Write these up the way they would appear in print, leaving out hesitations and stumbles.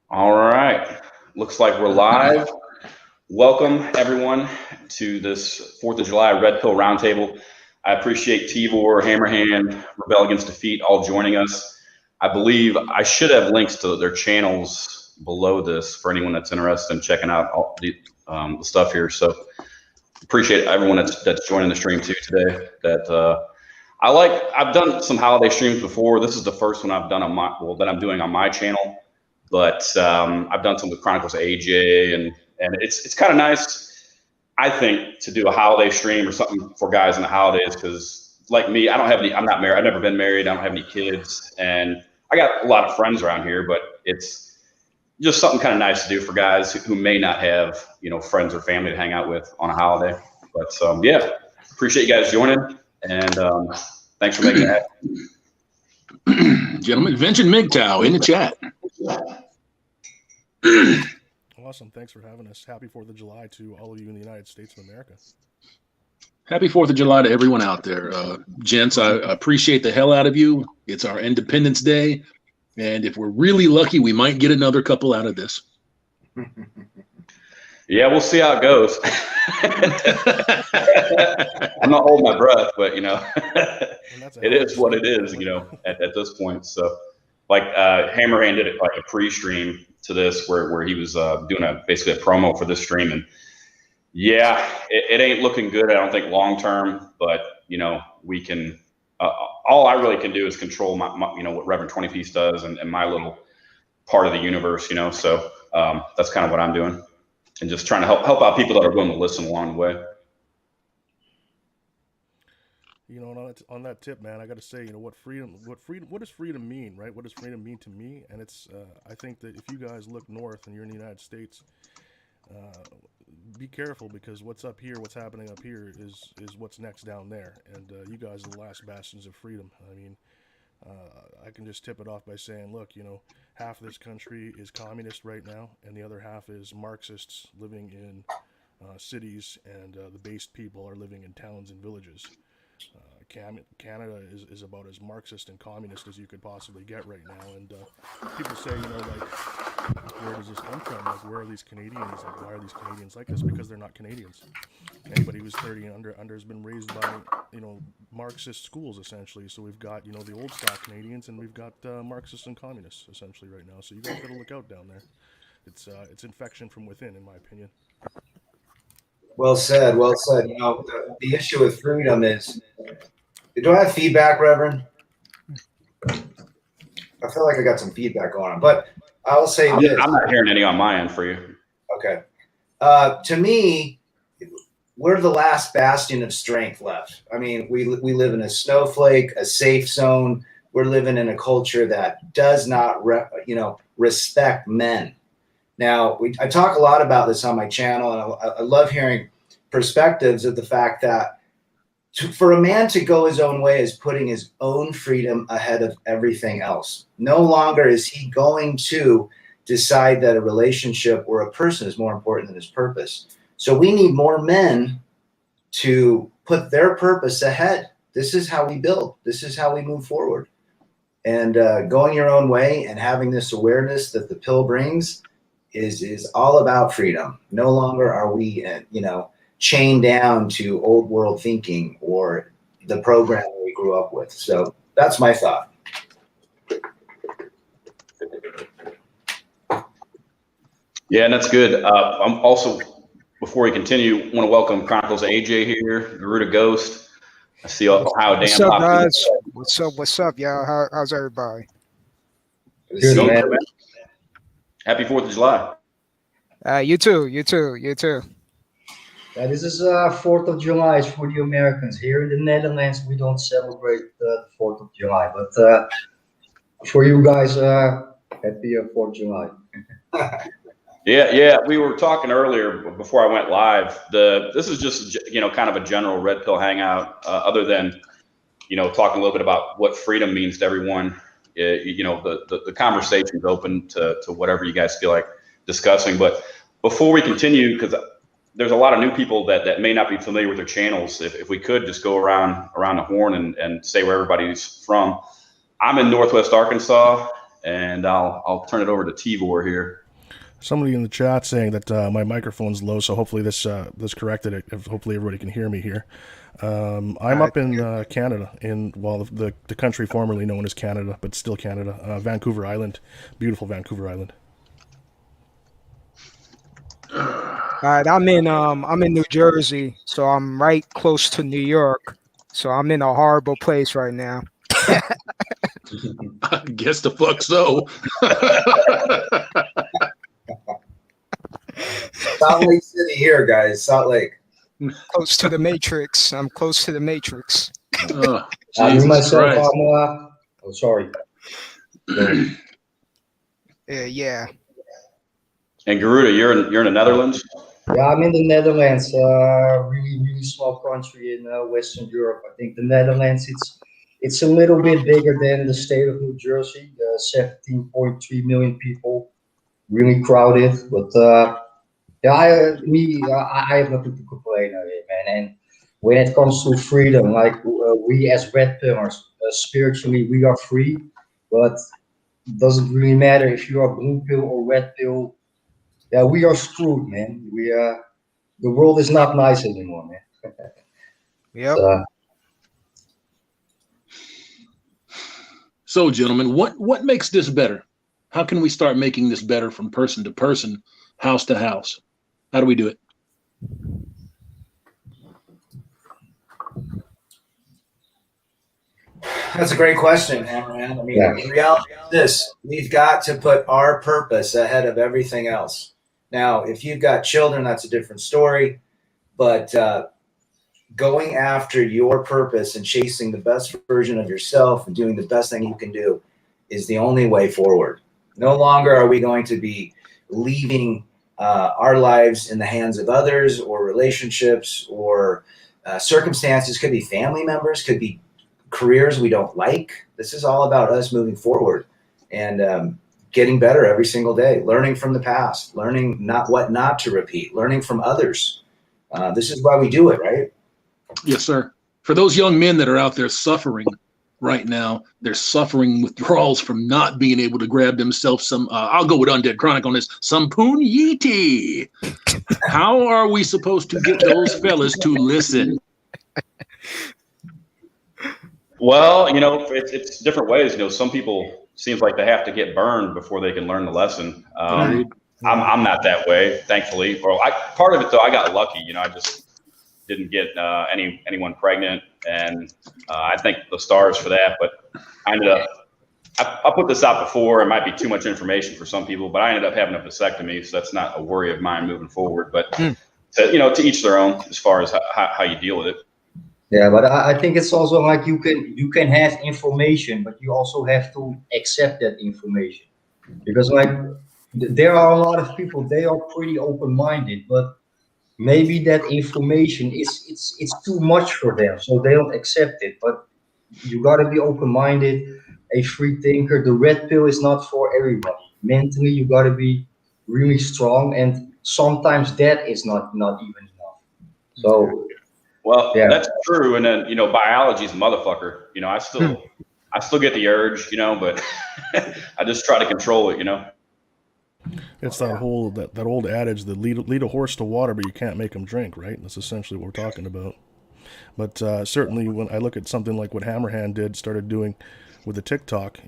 All right. Looks like we're live. Welcome, everyone, to this 4th of July Red Pill Roundtable. I appreciate T.V.O.R, Hammerhand, Rebel Against Defeat all joining us. I believe I should have links to their channels below this for anyone that's interested in checking out all the stuff here. So appreciate everyone that's joining the stream too today. I've done some holiday streams before. This is the first one I've done on that I'm doing on my channel. But I've done some with Chronicles AJ, and it's kind of nice, I think, to do a holiday stream or something for guys in the holidays, because like me, I'm not married. I've never been married. I don't have any kids, and I got a lot of friends around here, but it's just something kind of nice to do for guys who may not have, friends or family to hang out with on a holiday. But yeah, appreciate you guys joining, and thanks for making it happen. Gentlemen, Invention MGTOW in the chat. Awesome. Thanks for having us. Happy 4th of July to all of you in the United States of America. Happy 4th of July to everyone out there. Gents, I appreciate the hell out of you. It's our Independence Day. And if we're really lucky, we might get another couple out of this. Yeah, we'll see how it goes. I'm not holding my breath, but, it is what it is, at this point. So, like, Hammerhand did it like a pre-stream to this where he was doing basically a promo for this stream. And yeah, it ain't looking good, I don't think, long term, but we can all I really can do is control my what Reverend 20 Piece does and my little part of the universe, so that's kind of what I'm doing, and just trying to help out people that are willing to listen along the way. On that tip, man, I got to say, what does freedom mean, right? What does freedom mean to me? And it's, I think that if you guys look north and you're in the United States, be careful, because what's up here, what's happening up here is what's next down there. And you guys are the last bastions of freedom. I mean, I can just tip it off by saying, look, half of this country is communist right now, and the other half is Marxists living in cities, and the based people are living in towns and villages. Canada is about as Marxist and communist as you could possibly get right now, and people say, where does this come from? Like, where are these Canadians? Like, why are these Canadians like this? Because they're not Canadians. Anybody who's 30 and under has been raised by, Marxist schools, essentially. So we've got, the old style Canadians, and we've got Marxists and communists, essentially, right now. So you guys got to look out down there. It's infection from within, in my opinion. Well said. Well said. The issue with freedom is, do I have feedback, Reverend? I feel like I got some feedback going on, but I'll say this. I'm not hearing any on my end for you. Okay. To me, we're the last bastion of strength left. I mean, we live in a snowflake, a safe zone. We're living in a culture that does not, respect men. Now, I talk a lot about this on my channel, and I love hearing perspectives of the fact that for a man to go his own way is putting his own freedom ahead of everything else. No longer is he going to decide that a relationship or a person is more important than his purpose. So we need more men to put their purpose ahead. This is how we build. This is how we move forward. And going your own way and having this awareness that the pill brings is all about freedom. No longer are we, chained down to old world thinking or the program we grew up with. So that's my thought. Yeah, and that's good. I'm also, before we continue, want to welcome Chronicles AJ here, Garuda Ghost. I see how damn What's up, guys? What's up, y'all? How's everybody? Good, man. Happy 4th of July. You too. This is 4th of July for the Americans. Here in the Netherlands, we don't celebrate the 4th of July. But for you guys, happy 4th of July. Yeah. We were talking earlier before I went live. This is just, kind of a general Red Pill hangout, other than, talking a little bit about what freedom means to everyone. The conversation's open to whatever you guys feel like discussing. But before we continue, because there's a lot of new people that may not be familiar with their channels. If we could just go around the horn and say where everybody's from. I'm in Northwest Arkansas, and I'll turn it over to T.V.O.R here. Somebody in the chat saying that my microphone's low, so hopefully this corrected it. Hopefully everybody can hear me here. I'm up in Canada, in the country formerly known as Canada, but still Canada, Vancouver Island, beautiful Vancouver Island. All right, I'm in New Jersey, so I'm right close to New York. So I'm in a horrible place right now. I guess the fuck so. Salt Lake City here, guys. Salt Lake. Close to the Matrix. I'm close to the Matrix. Oh, Me Jesus myself, Christ. oh, sorry. Yeah. And Garuda, you're in the Netherlands. Yeah, I'm in the Netherlands, really, really small country in Western Europe. I think the Netherlands, it's a little bit bigger than the state of New Jersey, 17.3 million people, really crowded. But yeah, I have nothing to complain of it, man. And when it comes to freedom, like we as red pillars, spiritually we are free, but it doesn't really matter if you are blue pill or red pill. Yeah, we are screwed, man. The world is not nice anymore, man. Yep. So, gentlemen, what makes this better? How can we start making this better from person to person, house to house? How do we do it? That's a great question, Hammerhand. I mean, Yeah. the reality is this: we've got to put our purpose ahead of everything else. Now, if you've got children, that's a different story. But going after your purpose and chasing the best version of yourself and doing the best thing you can do is the only way forward. No longer are we going to be leaving our lives in the hands of others or relationships or circumstances. Could be family members, could be careers we don't like. This is all about us moving forward and getting better every single day, learning from the past, learning what not to repeat, learning from others. This is why we do it, right? Yes, sir. For those young men that are out there suffering right now, they're suffering withdrawals from not being able to grab themselves some, I'll go with Undead Chronic on this, some poon yeeti. How are we supposed to get those fellas to listen? Well, it's different ways. Some people seems like they have to get burned before they can learn the lesson. I'm not that way, thankfully. Or part of it though, I got lucky. I just didn't get anyone pregnant, and I thank the stars for that. But I ended up. I put this out before. It might be too much information for some people, but I ended up having a vasectomy, so that's not a worry of mine moving forward. But to each their own as far as how you deal with it. Yeah, but I think it's also like you can have information, but you also have to accept that information, because like there are a lot of people, they are pretty open-minded, but maybe that information it's too much for them, so they don't accept it. But you got to be open-minded, a free thinker. The red pill is not for everybody. Mentally, you got to be really strong, and sometimes that is not even enough. So. Well, yeah. That's true. And then, biology's a motherfucker. I still get the urge, but I just try to control it, It's that old adage that lead a horse to water, but you can't make him drink, right? That's essentially what we're talking about. But certainly when I look at something like what Hammerhand started doing with the TikTok,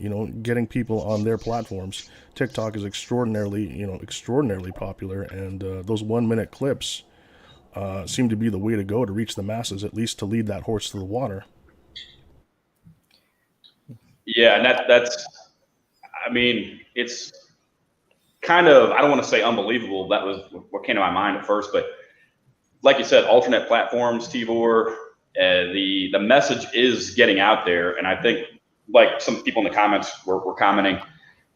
getting people on their platforms, TikTok is extraordinarily popular, and those 1-minute clips seem to be the way to go to reach the masses, at least to lead that horse to the water. Yeah, and it's kind of, I don't want to say unbelievable. That was what came to my mind at first, but like you said, alternate platforms, T.V.O.R, the message is getting out there, and I think, like some people in the comments were commenting,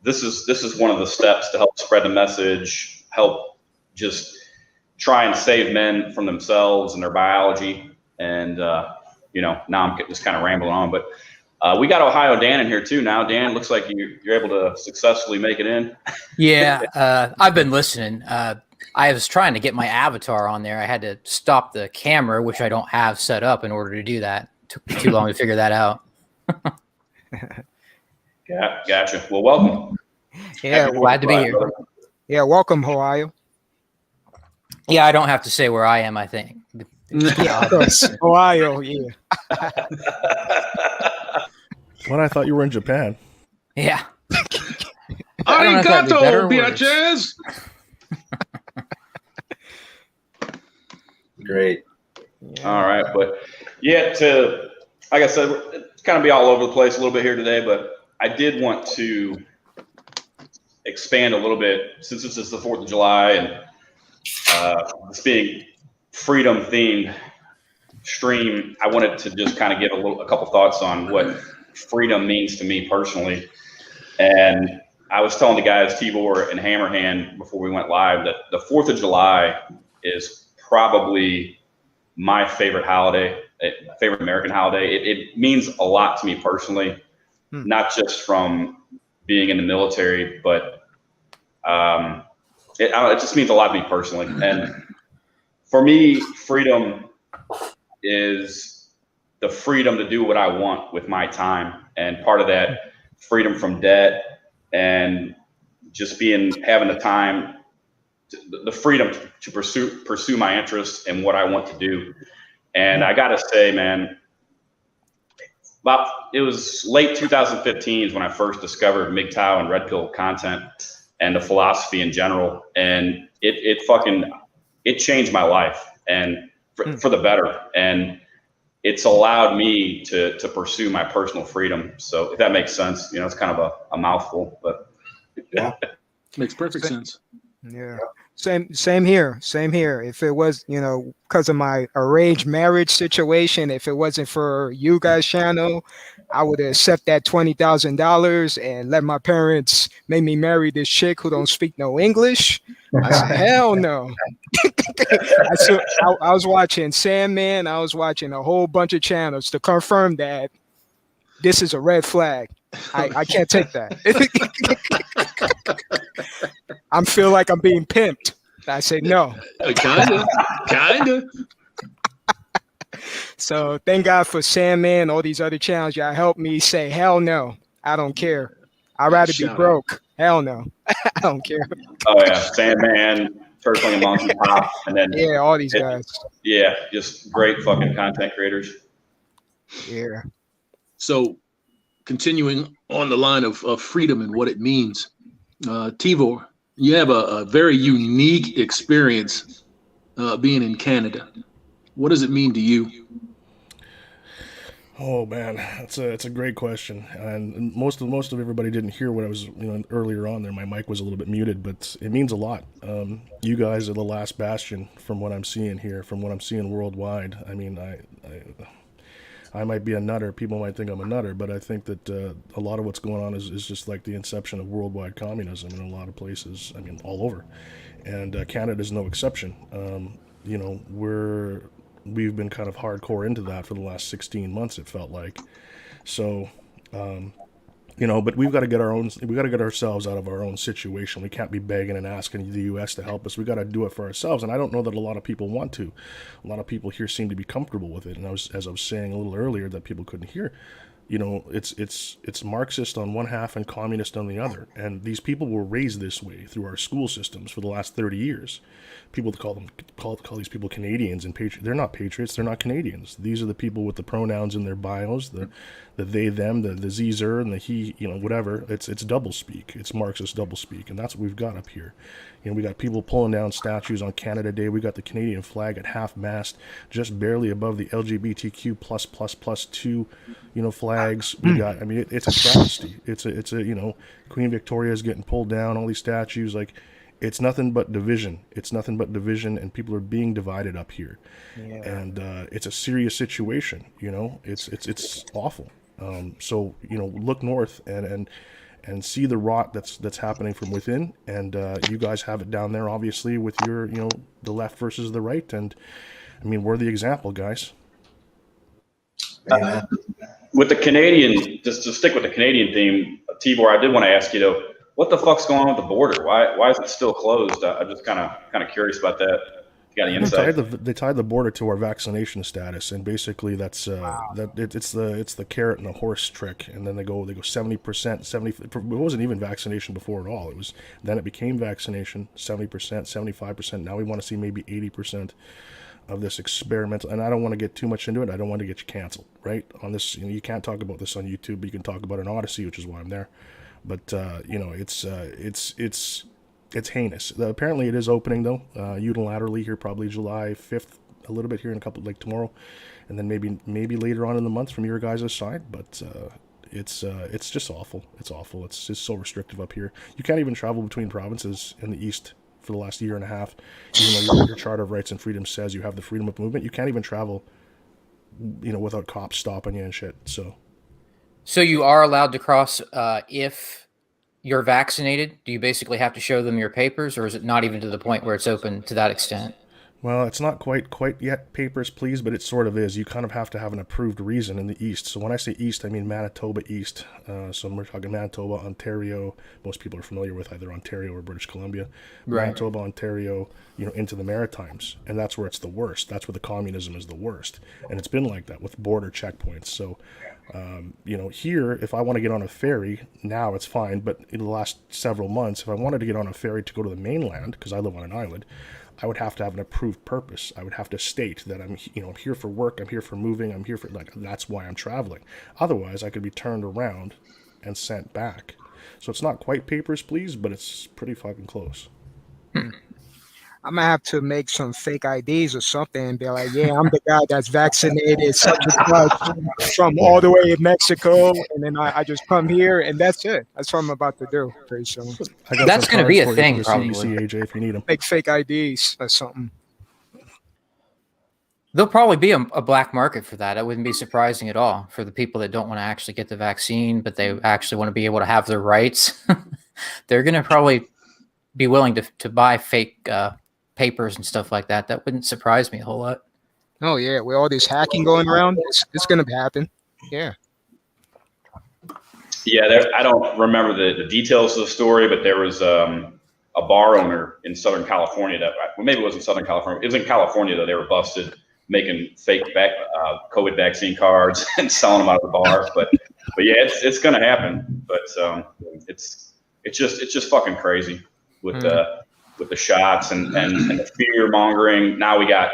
this is one of the steps to help spread the message, help just try and save men from themselves and their biology. And now I'm just kind of rambling on, but we got Ohio Dan in here too now. Dan, looks like you're able to successfully make it in. Yeah, I've been listening. I was trying to get my avatar on there. I had to stop the camera, which I don't have set up in order to do that. It took me too long to figure that out. Gotcha. Well, welcome. Yeah, Glad to be here. Brother. yeah. Welcome, Ohio. Yeah, I don't have to say where I am, I think. Yeah, of course. Ohio. Yeah. What, I thought you were in Japan. Yeah. I don't know if that'd be better Arigato, or worse. bitches. Great. All right, but yeah, like I said, it's kind of be all over the place a little bit here today, but I did want to expand a little bit since this is the 4th of July and this being freedom themed stream. I wanted to just kind of give a couple thoughts on what freedom means to me personally. And I was telling the guys, T.V.O.R and Hammerhand, before we went live, that the 4th of July is probably my favorite holiday, favorite American holiday. It means a lot to me personally, not just from being in the military, but it just means a lot to me personally. And for me, freedom is the freedom to do what I want with my time. And part of that, freedom from debt and just having the time, the freedom to pursue my interests and what I want to do. And I got to say, man, it was late 2015 is when I first discovered MGTOW and Redpill content and the philosophy in general. And it changed my life and for the better. And it's allowed me to pursue my personal freedom. So if that makes sense, it's kind of a mouthful, but Yeah. Makes perfect sense. Yeah. Same here. If it was, because of my arranged marriage situation, if it wasn't for you guys' channel, I would accept that $20,000 and let my parents make me marry this chick who don't speak no English. I said, hell no. I was watching Sandman. I was watching a whole bunch of channels to confirm that this is a red flag. I can't take that. I feel like I'm being pimped. I say no. Kinda. So thank God for Sandman, all these other channels. Y'all help me say hell no. I don't care. I'd rather be broke. Hell no. I don't care. Oh yeah, Sandman, Turtling and Monkey Pop, and then Yeah, all these guys. Yeah, just great fucking content creators. Yeah. So, continuing on the line of freedom and what it means, T.V.O.R, you have a very unique experience being in Canada. What does it mean to you? Oh man, it's a great question, and most of everybody didn't hear what I was earlier on there. My mic was a little bit muted, but it means a lot. You guys are the last bastion from what I'm seeing here, from what I'm seeing worldwide. I mean, I might be a nutter. People might think I'm a nutter, but I think that a lot of what's going on is just like the inception of worldwide communism in a lot of places. I mean, all over, and Canada is no exception. We've been kind of hardcore into that for the last 16 months, it felt like. So, but we've got to get ourselves out of our own situation. We can't be begging and asking the U.S. to help us. We got to do it for ourselves. And I don't know that a lot of people want to. A lot of people here seem to be comfortable with it. And as I was saying a little earlier that people couldn't hear, it's Marxist on one half and communist on the other. And these people were raised this way through our school systems for the last 30 years. People call these people Canadians and patriots. They're not patriots. They're not Canadians. These are the people with the pronouns in their bios, the they, them, the Zer and the he, whatever. It's doublespeak. It's Marxist doublespeak, and that's what we've got up here. We got people pulling down statues on Canada Day. We got the Canadian flag at half-mast, just barely above the LGBTQ plus 2, flags. We got. I mean, it's a travesty. It's a Queen Victoria is getting pulled down. All these statues, like. It's nothing but division. And people are being divided up here. Yeah. And it's a serious situation. It's awful. So look north and see the rot that's happening from within. And you guys have it down there, obviously, with your the left versus the right. And I mean, we're the example, guys. With the Canadian, just to stick with the Canadian theme, T.V.O.R, I did want to ask you though. What the fuck's going on with the border? Why is it still closed? I'm just kind of curious about that. got any insight? They tied the border to our vaccination status, and basically that's it's the carrot and the horse trick. And then they go 70%, 70. It wasn't even vaccination before at all. Then it became vaccination, 70%, 75%. Now we want to see maybe 80% of this experimental. And I don't want to get too much into it. I don't want to get you canceled, right? On this, you can't talk about this on YouTube, but you can talk about it on Odyssey, which is why I'm there. But it's heinous. Apparently, it is opening though, unilaterally here, probably July 5th, a little bit here in a couple, like tomorrow, and then maybe later on in the month from your guys' side. But it's just awful. It's awful. It's just so restrictive up here. You can't even travel between provinces in the east for the last year and a half, even though your Charter of Rights and Freedom says you have the freedom of movement. You can't even travel, without cops stopping you and shit. So you are allowed to cross if you're vaccinated? Do you basically have to show them your papers, or is it not even to the point where it's open to that extent? Well, it's not quite yet papers, please, but it sort of is. You kind of have to have an approved reason in the East. So when I say East, I mean Manitoba East. So we're talking Manitoba, Ontario. Most people are familiar with either Ontario or British Columbia. Right. Manitoba, Ontario, into the Maritimes. And that's where it's the worst. That's where the communism is the worst. And it's been like that with border checkpoints. So, here, if I want to get on a ferry, now it's fine. But in the last several months, if I wanted to get on a ferry to go to the mainland, because I live on an island, I would have to have an approved purpose. I would have to state that I'm here for work, I'm here for moving, I'm here for, that's why I'm traveling. Otherwise, I could be turned around and sent back. So it's not quite papers, please, but it's pretty fucking close. I'm gonna have to make some fake IDs or something and be like, yeah, I'm the guy that's vaccinated, from all the way in Mexico, and then I just come here, and that's it. That's what I'm about to do pretty soon. That's gonna be a thing, probably. CDC, AJ, if you need them. Make fake IDs or something. There'll probably be a black market for that. It wouldn't be surprising at all for the people that don't want to actually get the vaccine, but they actually want to be able to have their rights. They're gonna probably be willing to buy fake papers and stuff like that. That wouldn't surprise me a whole lot. Oh yeah, with all this hacking going around, it's going to happen. Yeah. Yeah, I don't remember the details of the story, but there was a bar owner in Southern California maybe it was in Southern California. It was in California that they were busted making fake COVID vaccine cards and selling them out of the bar. But yeah, it's going to happen. But it's just fucking crazy with the shots and the fear mongering. Now we got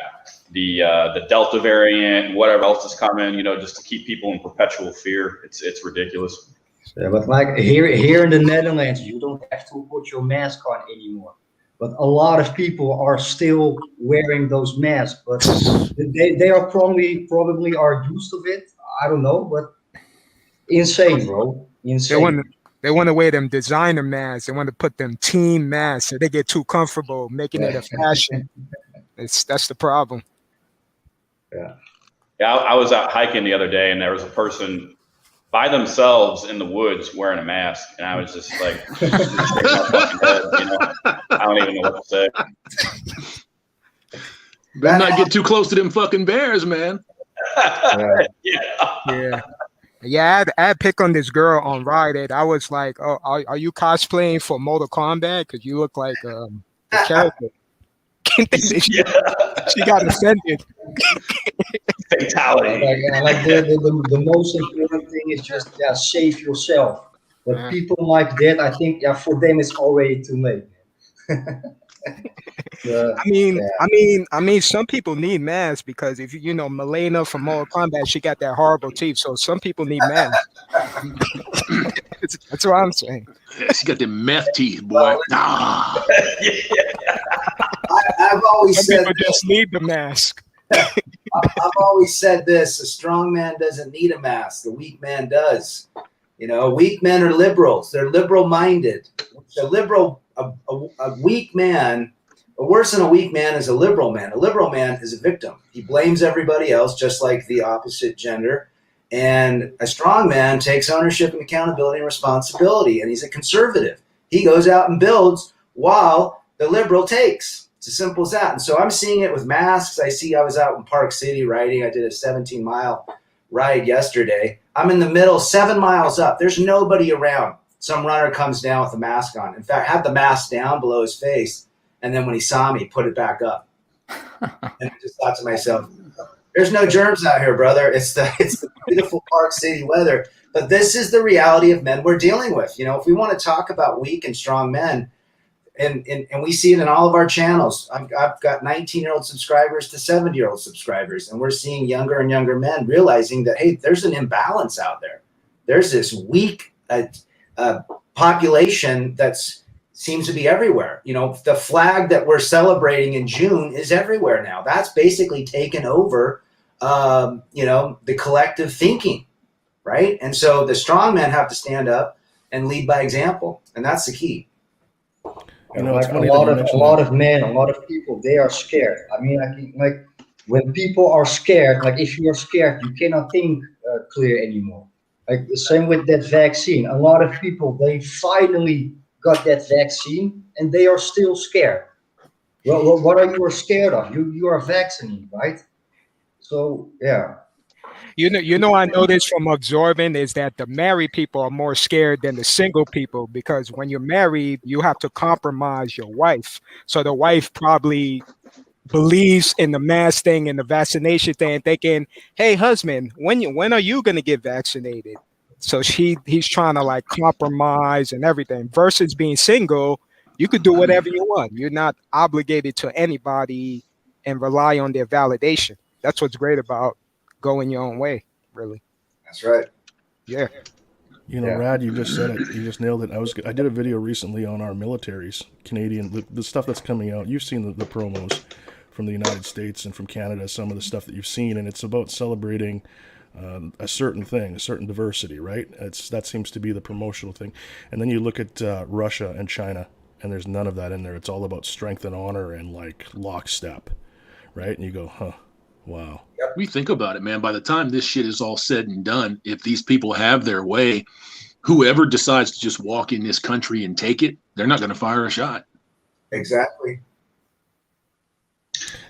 the Delta variant, whatever else is coming, just to keep people in perpetual fear. It's ridiculous. Yeah, but like here in the Netherlands, you don't have to put your mask on anymore. But a lot of people are still wearing those masks, but they are probably are used to it. I don't know, but insane, bro. Insane. They want to wear them designer masks. They want to put them team masks. So they get too comfortable making it a fashion. That's the problem. Yeah. Yeah. I was out hiking the other day, and there was a person by themselves in the woods wearing a mask, and I was just like, shaking my fucking head, I don't even know what to say. Better not get too close to them fucking bears, man. Yeah. Yeah, I had pick on this girl on R.A.D. I was like, "Oh, are you cosplaying for Mortal Kombat? Because you look like the character." She got offended. Fatality. Like the most important thing is just save yourself. But people like that, I think, for them it's already too late. I mean, some people need masks because if Milena from Mortal Kombat, she got that horrible teeth. So some people need masks. That's what I'm saying. She got the meth teeth, boy. Nah. I've always some said people just need the mask. I've always said this: a strong man doesn't need a mask. A weak man does. Weak men are liberals. They're liberal-minded. A weak man, worse than a weak man is a liberal man. A liberal man is a victim. He blames everybody else, just like the opposite gender. And a strong man takes ownership and accountability and responsibility, and he's a conservative. He goes out and builds while the liberal takes. It's as simple as that. And so I'm seeing it with masks. I was out in Park City riding. I did a 17-mile ride yesterday. I'm in the middle, 7 miles up. There's nobody around. Some runner comes down with a mask on. In fact, had the mask down below his face, and then when he saw me, put it back up. And I just thought to myself, there's no germs out here, brother. It's the beautiful Park City weather. But this is the reality of men we're dealing with. You know, if we want to talk about weak and strong men, and we see it in all of our channels. I've got 19-year-old subscribers to 70-year-old subscribers, and we're seeing younger and younger men realizing that, hey, there's an imbalance out there. There's this weak population that's seems to be everywhere. You know, the flag that we're celebrating in June is everywhere now. That's basically taken over, you know, the collective thinking, right? And so the strong men have to stand up and lead by example, and that's the key. You know, like it's a funny lot that you of mentioned that. men, a lot of people, they are scared. I mean, I think like when people are scared, like if you are scared, you cannot think clear anymore. Like the same with that vaccine. A lot of people, they finally got that vaccine and they are still scared. Well, what are you scared of? You are vaccinated, right? So yeah. I noticed from absorbing is that the married people are more scared than the single people, because when you're married, you have to compromise your wife. So the wife probably believes in the mask thing and the vaccination thing, thinking, "Hey, husband, when are you gonna get vaccinated?" So he's trying to like compromise and everything. Versus being single, you could do whatever you want. You're not obligated to anybody and rely on their validation. That's what's great about going your own way, really. That's right. Yeah. You know, Yeah. Rad, you just said it. You just nailed it. I did a video recently on our militaries, Canadian, the stuff that's coming out. You've seen the promos from the United States and from Canada, some of the stuff that you've seen, and it's about celebrating a certain thing, a certain diversity, right? That seems to be the promotional thing. And then you look at Russia and China, and there's none of that in there. It's all about strength and honor and like lockstep, right? And you go, huh, wow. We think about it, man. By the time this shit is all said and done, if these people have their way, whoever decides to just walk in this country and take it, they're not going to fire a shot. Exactly.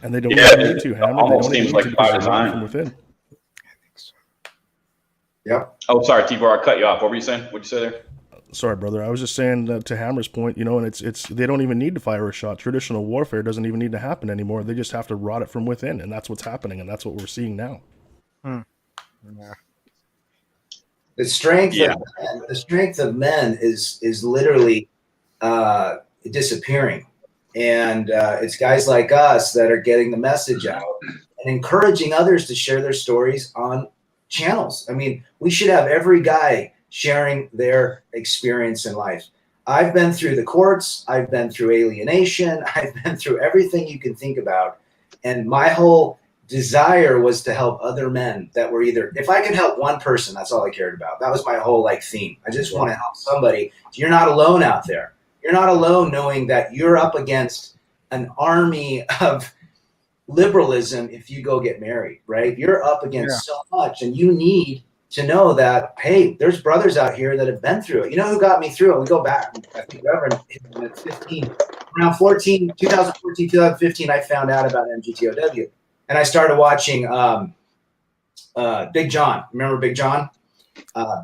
And they don't Yeah, even need to, Hammer. almost They don't seems even like need to by because they're running design. from within. Yep. Oh, sorry, T.V.O.R, I cut you off. What were you saying? What'd you say there? Sorry, brother. I was just saying that to Hammer's point, you know, and it's they don't even need to fire a shot. Traditional warfare doesn't even need to happen anymore. They just have to rot it from within, and that's what's happening, and that's what we're seeing now. Yeah. The strength of men is literally disappearing, and it's guys like us that are getting the message out and encouraging others to share their stories on channels. I mean, we should have every guy sharing their experience in life. I've been through the courts. I've been through alienation. I've been through everything you can think about, and my whole desire was to help other men that were either, if I could help one person, that's all I cared about. That was my whole like theme. I just want to help somebody. You're not alone out there. You're not alone knowing that you're up against an army of liberalism if you go get married, right? You're up against so much, and you need to know that, hey, there's brothers out here that have been through it. You know who got me through it? We go back, I think, around 2014, 2015, I found out about MGTOW. And I started watching Big John. Remember Big John?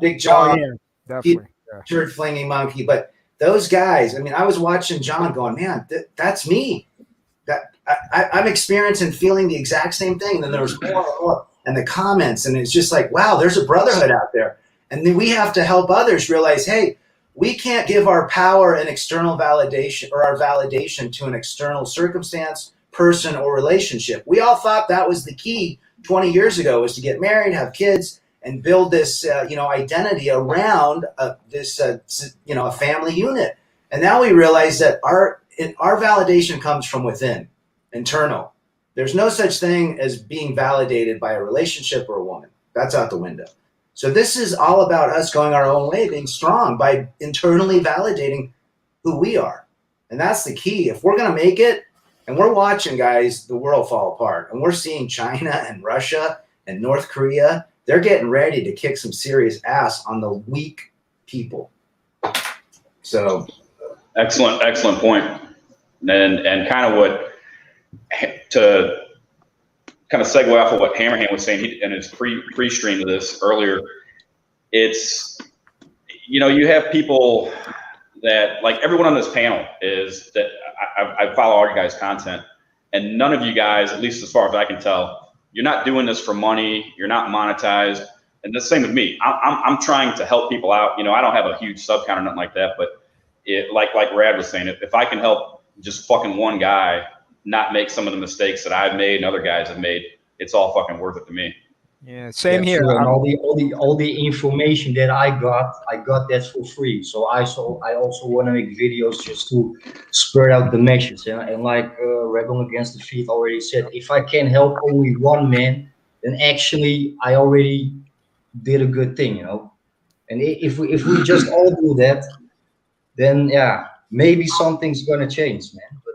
Big John, Definitely. turd flinging monkey. But those guys, I mean, I was watching John going, man, that's me. That I'm experiencing, feeling the exact same thing. And then there was more and more, and the comments, and it's just like, wow, there's a brotherhood out there. And then we have to help others realize, hey, we can't give our power and external validation, or our validation, to an external circumstance, person, or relationship. We all thought that was the key 20 years ago, was to get married, have kids, and build this identity around a family unit. And now we realize that our validation comes from within, internal. There's no such thing as being validated by a relationship or a woman. That's out the window. So this is all about us going our own way, being strong by internally validating who we are. And that's the key. If we're going to make it, and we're watching, guys, the world fall apart, and we're seeing China and Russia and North Korea, they're getting ready to kick some serious ass on the weak people. So Excellent point. And kind of what, to kind of segue off of what Hammerhand was saying, and his pre-stream of this earlier, it's, you know, you have people that, like everyone on this panel is that I follow all your guys' content, And none of you guys, at least as far as I can tell, you're not doing this for money. You're not monetized. And the same with me. I'm trying to help people out. You know, I don't have a huge sub count or nothing like that, but like R.A.D was saying, if I can help just fucking one guy not make some of the mistakes that I've made and other guys have made, it's all fucking worth it to me. Yeah, same here. True. And all the information that I got that for free. So I also want to make videos just to spread out the message. And like Rebel Against the Feet already said, if I can help only one man, then actually I already did a good thing, you know. And if we just all do that, then yeah, maybe something's gonna change, man. But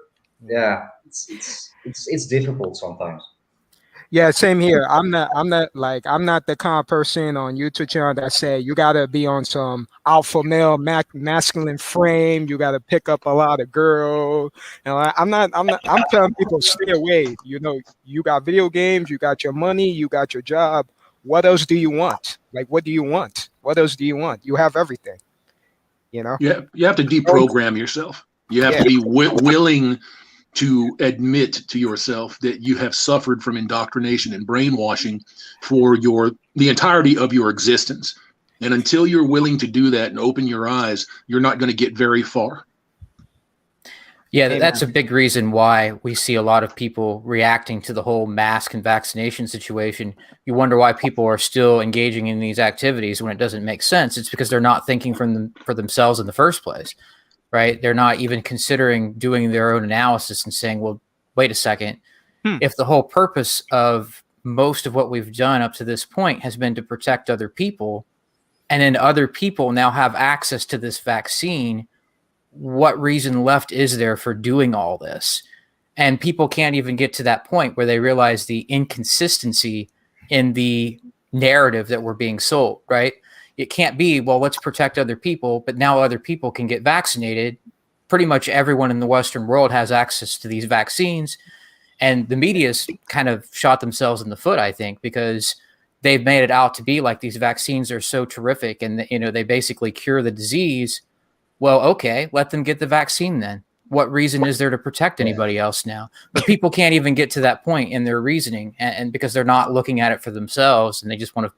yeah, it's difficult sometimes. Yeah, same here. I'm not the kind of person on YouTube channel that say you gotta be on some alpha male masculine frame. You gotta pick up a lot of girls. And I'm telling people stay away. You know, you got video games, you got your money, you got your job. What else do you want? Like, what do you want? What else do you want? You have everything. You know. You have to deprogram yourself. You have to be willing to admit to yourself that you have suffered from indoctrination and brainwashing for the entirety of your existence. And until you're willing to do that and open your eyes, you're not going to get very far. Yeah, that's a big reason why we see a lot of people reacting to the whole mask and vaccination situation. You wonder why people are still engaging in these activities when it doesn't make sense. It's because they're not thinking for themselves in the first place. Right? They're not even considering doing their own analysis and saying, well, wait a second. If the whole purpose of most of what we've done up to this point has been to protect other people, and then other people now have access to this vaccine, what reason left is there for doing all this? And people can't even get to that point where they realize the inconsistency in the narrative that we're being sold, right? It can't be, well, let's protect other people, but now other people can get vaccinated. Pretty much everyone in the Western world has access to these vaccines. And the media's kind of shot themselves in the foot, I think, because they've made it out to be like these vaccines are so terrific and, you know, they basically cure the disease. Well, okay, let them get the vaccine then. What reason is there to protect anybody else now? But people can't even get to that point in their reasoning, and because they're not looking at it for themselves and they just want to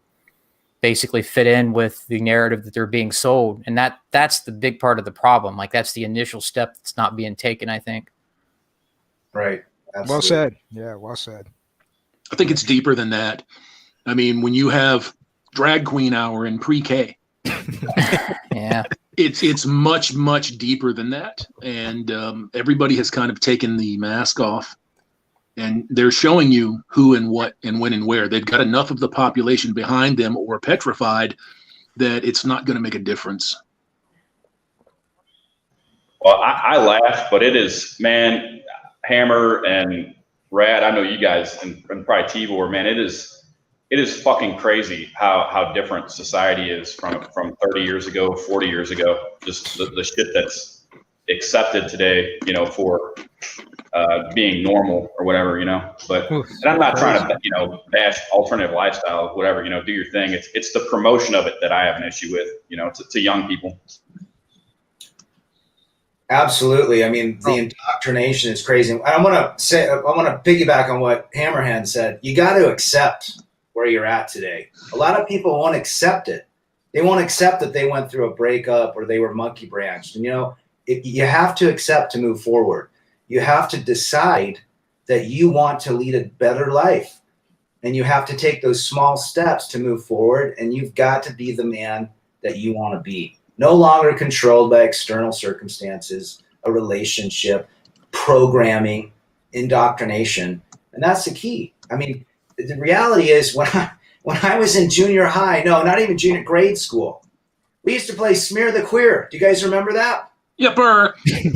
basically fit in with the narrative that they're being sold. And that's the big part of the problem. Like, that's the initial step that's not being taken, I think. Right. Absolutely. Well said. Yeah, well said. I think it's deeper than that. I mean, when you have drag queen hour in pre-K, yeah, it's much, much deeper than that. And everybody has kind of taken the mask off. And they're showing you who and what and when and where. They've got enough of the population behind them or petrified that it's not going to make a difference. Well, I laugh, but it is, man, Hammer and R.A.D, I know you guys, and probably T.V.O.R, man, it is fucking crazy how different society is from 30 years ago, 40 years ago. Just the shit that's accepted today, you know, for being normal or whatever, you know. But and I'm not trying to, you know, bash alternative lifestyle, whatever, you know, do your thing. It's the promotion of it that I have an issue with, you know, to young people. Absolutely. I mean, the indoctrination is crazy. I want to piggyback on what Hammerhand said. You got to accept where you're at today. A lot of people won't accept it. They won't accept that they went through a breakup or they were monkey branched. And, you know, you have to accept to move forward. You have to decide that you want to lead a better life. And you have to take those small steps to move forward. And you've got to be the man that you want to be. No longer controlled by external circumstances, a relationship, programming, indoctrination. And that's the key. I mean, the reality is when I was in junior high, no, not even junior, grade school, we used to play Smear the Queer. Do you guys remember that? Yepper. Smear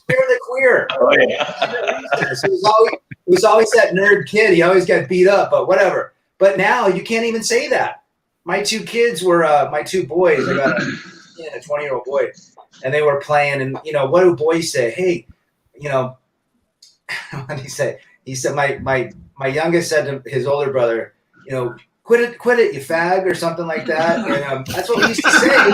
the Queer. Oh, yeah. It was always that nerd kid. He always got beat up, but whatever. But now you can't even say that. My two kids were, my two boys, I got a 20-year-old boy, and they were playing, and, you know, what do boys say? Hey, you know, what did he say? He said, my youngest said to his older brother, you know, quit it, you fag, or something like that. And that's what we used to say.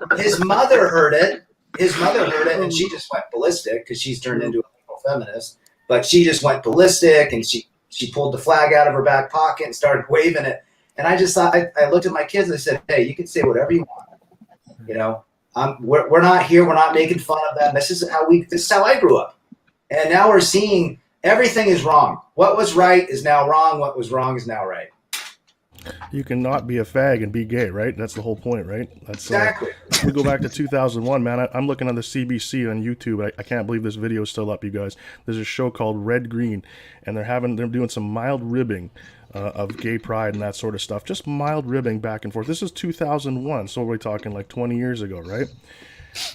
But his mother heard it. And she just went ballistic because she's turned into a feminist, but she just went ballistic, and she pulled the flag out of her back pocket and started waving it. And I just thought, I looked at my kids and I said, hey, you can say whatever you want. You know, we're not here. We're not making fun of them. This is how I grew up. And now we're seeing everything is wrong. What was right is now wrong. What was wrong is now right. You cannot be a fag and be gay, right? That's the whole point, right? That's exactly. We go back to 2001, man. I'm looking on the CBC on YouTube. I can't believe this video is still up, you guys. There's a show called Red Green, and they're doing some mild ribbing of gay pride and that sort of stuff. Just mild ribbing back and forth. This is 2001, so we're talking like 20 years ago, right?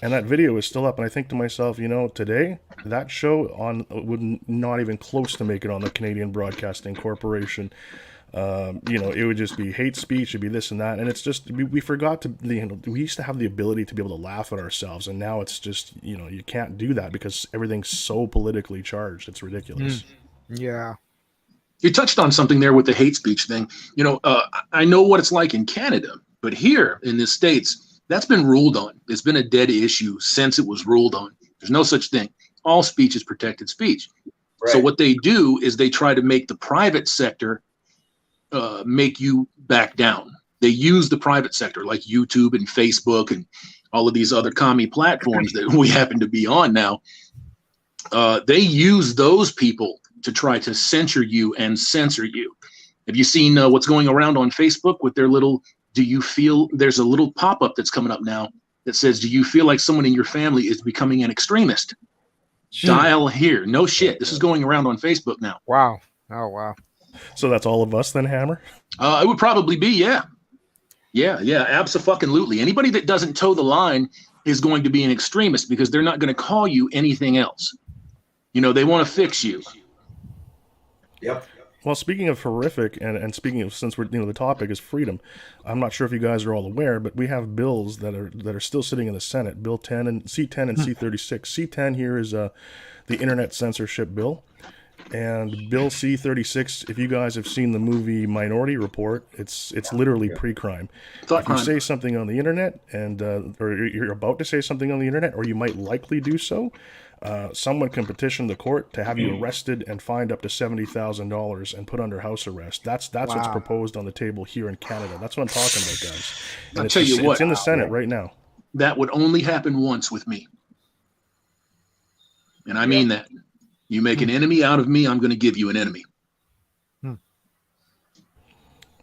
And that video is still up, and I think to myself, you know, today that show would not even close to make it on the Canadian Broadcasting Corporation. You know, it would just be hate speech, it'd be this and that, and it's just we forgot to, you know, we used to have the ability to be able to laugh at ourselves, and now it's just, you know, you can't do that because everything's so politically charged. It's ridiculous. Yeah. You touched on something there with the hate speech thing. You know, I know what it's like in Canada, but here in the States, that's been ruled on. It's been a dead issue since it was ruled on. There's no such thing. All speech is protected speech. Right. So what they do is they try to make the private sector make you back down. They use the private sector like YouTube and Facebook and all of these other commie platforms that we happen to be on now. They use those people to try to censor you and censor you. Have you seen what's going around on Facebook with their little, there's a little pop-up that's coming up now that says, do you feel like someone in your family is becoming an extremist? Dial here. No shit. This is going around on Facebook now. Wow. Oh, wow. So that's all of us then, Hammer? It would probably be, yeah. Yeah, abso-fucking-lutely. Anybody that doesn't toe the line is going to be an extremist because they're not going to call you anything else. You know, they want to fix you. Yep. Well, speaking of horrific, and speaking of, since we're, you know, the topic is freedom, I'm not sure if you guys are all aware, but we have bills that are still sitting in the Senate. Bill 10 and C10 and C36. C10 here is the internet censorship bill. And Bill C36, if you guys have seen the movie Minority Report, it's literally pre-crime. If you say something on the internet, and or you're about to say something on the internet, or you might likely do so, someone can petition the court to have you arrested and fined up to $70,000 and put under house arrest. That's what's proposed on the table here in Canada. That's what I'm talking about, guys. And I'll tell you what, it's in the Senate right now. That would only happen once with me. And I mean that. You make an enemy out of me, I'm going to give you an enemy.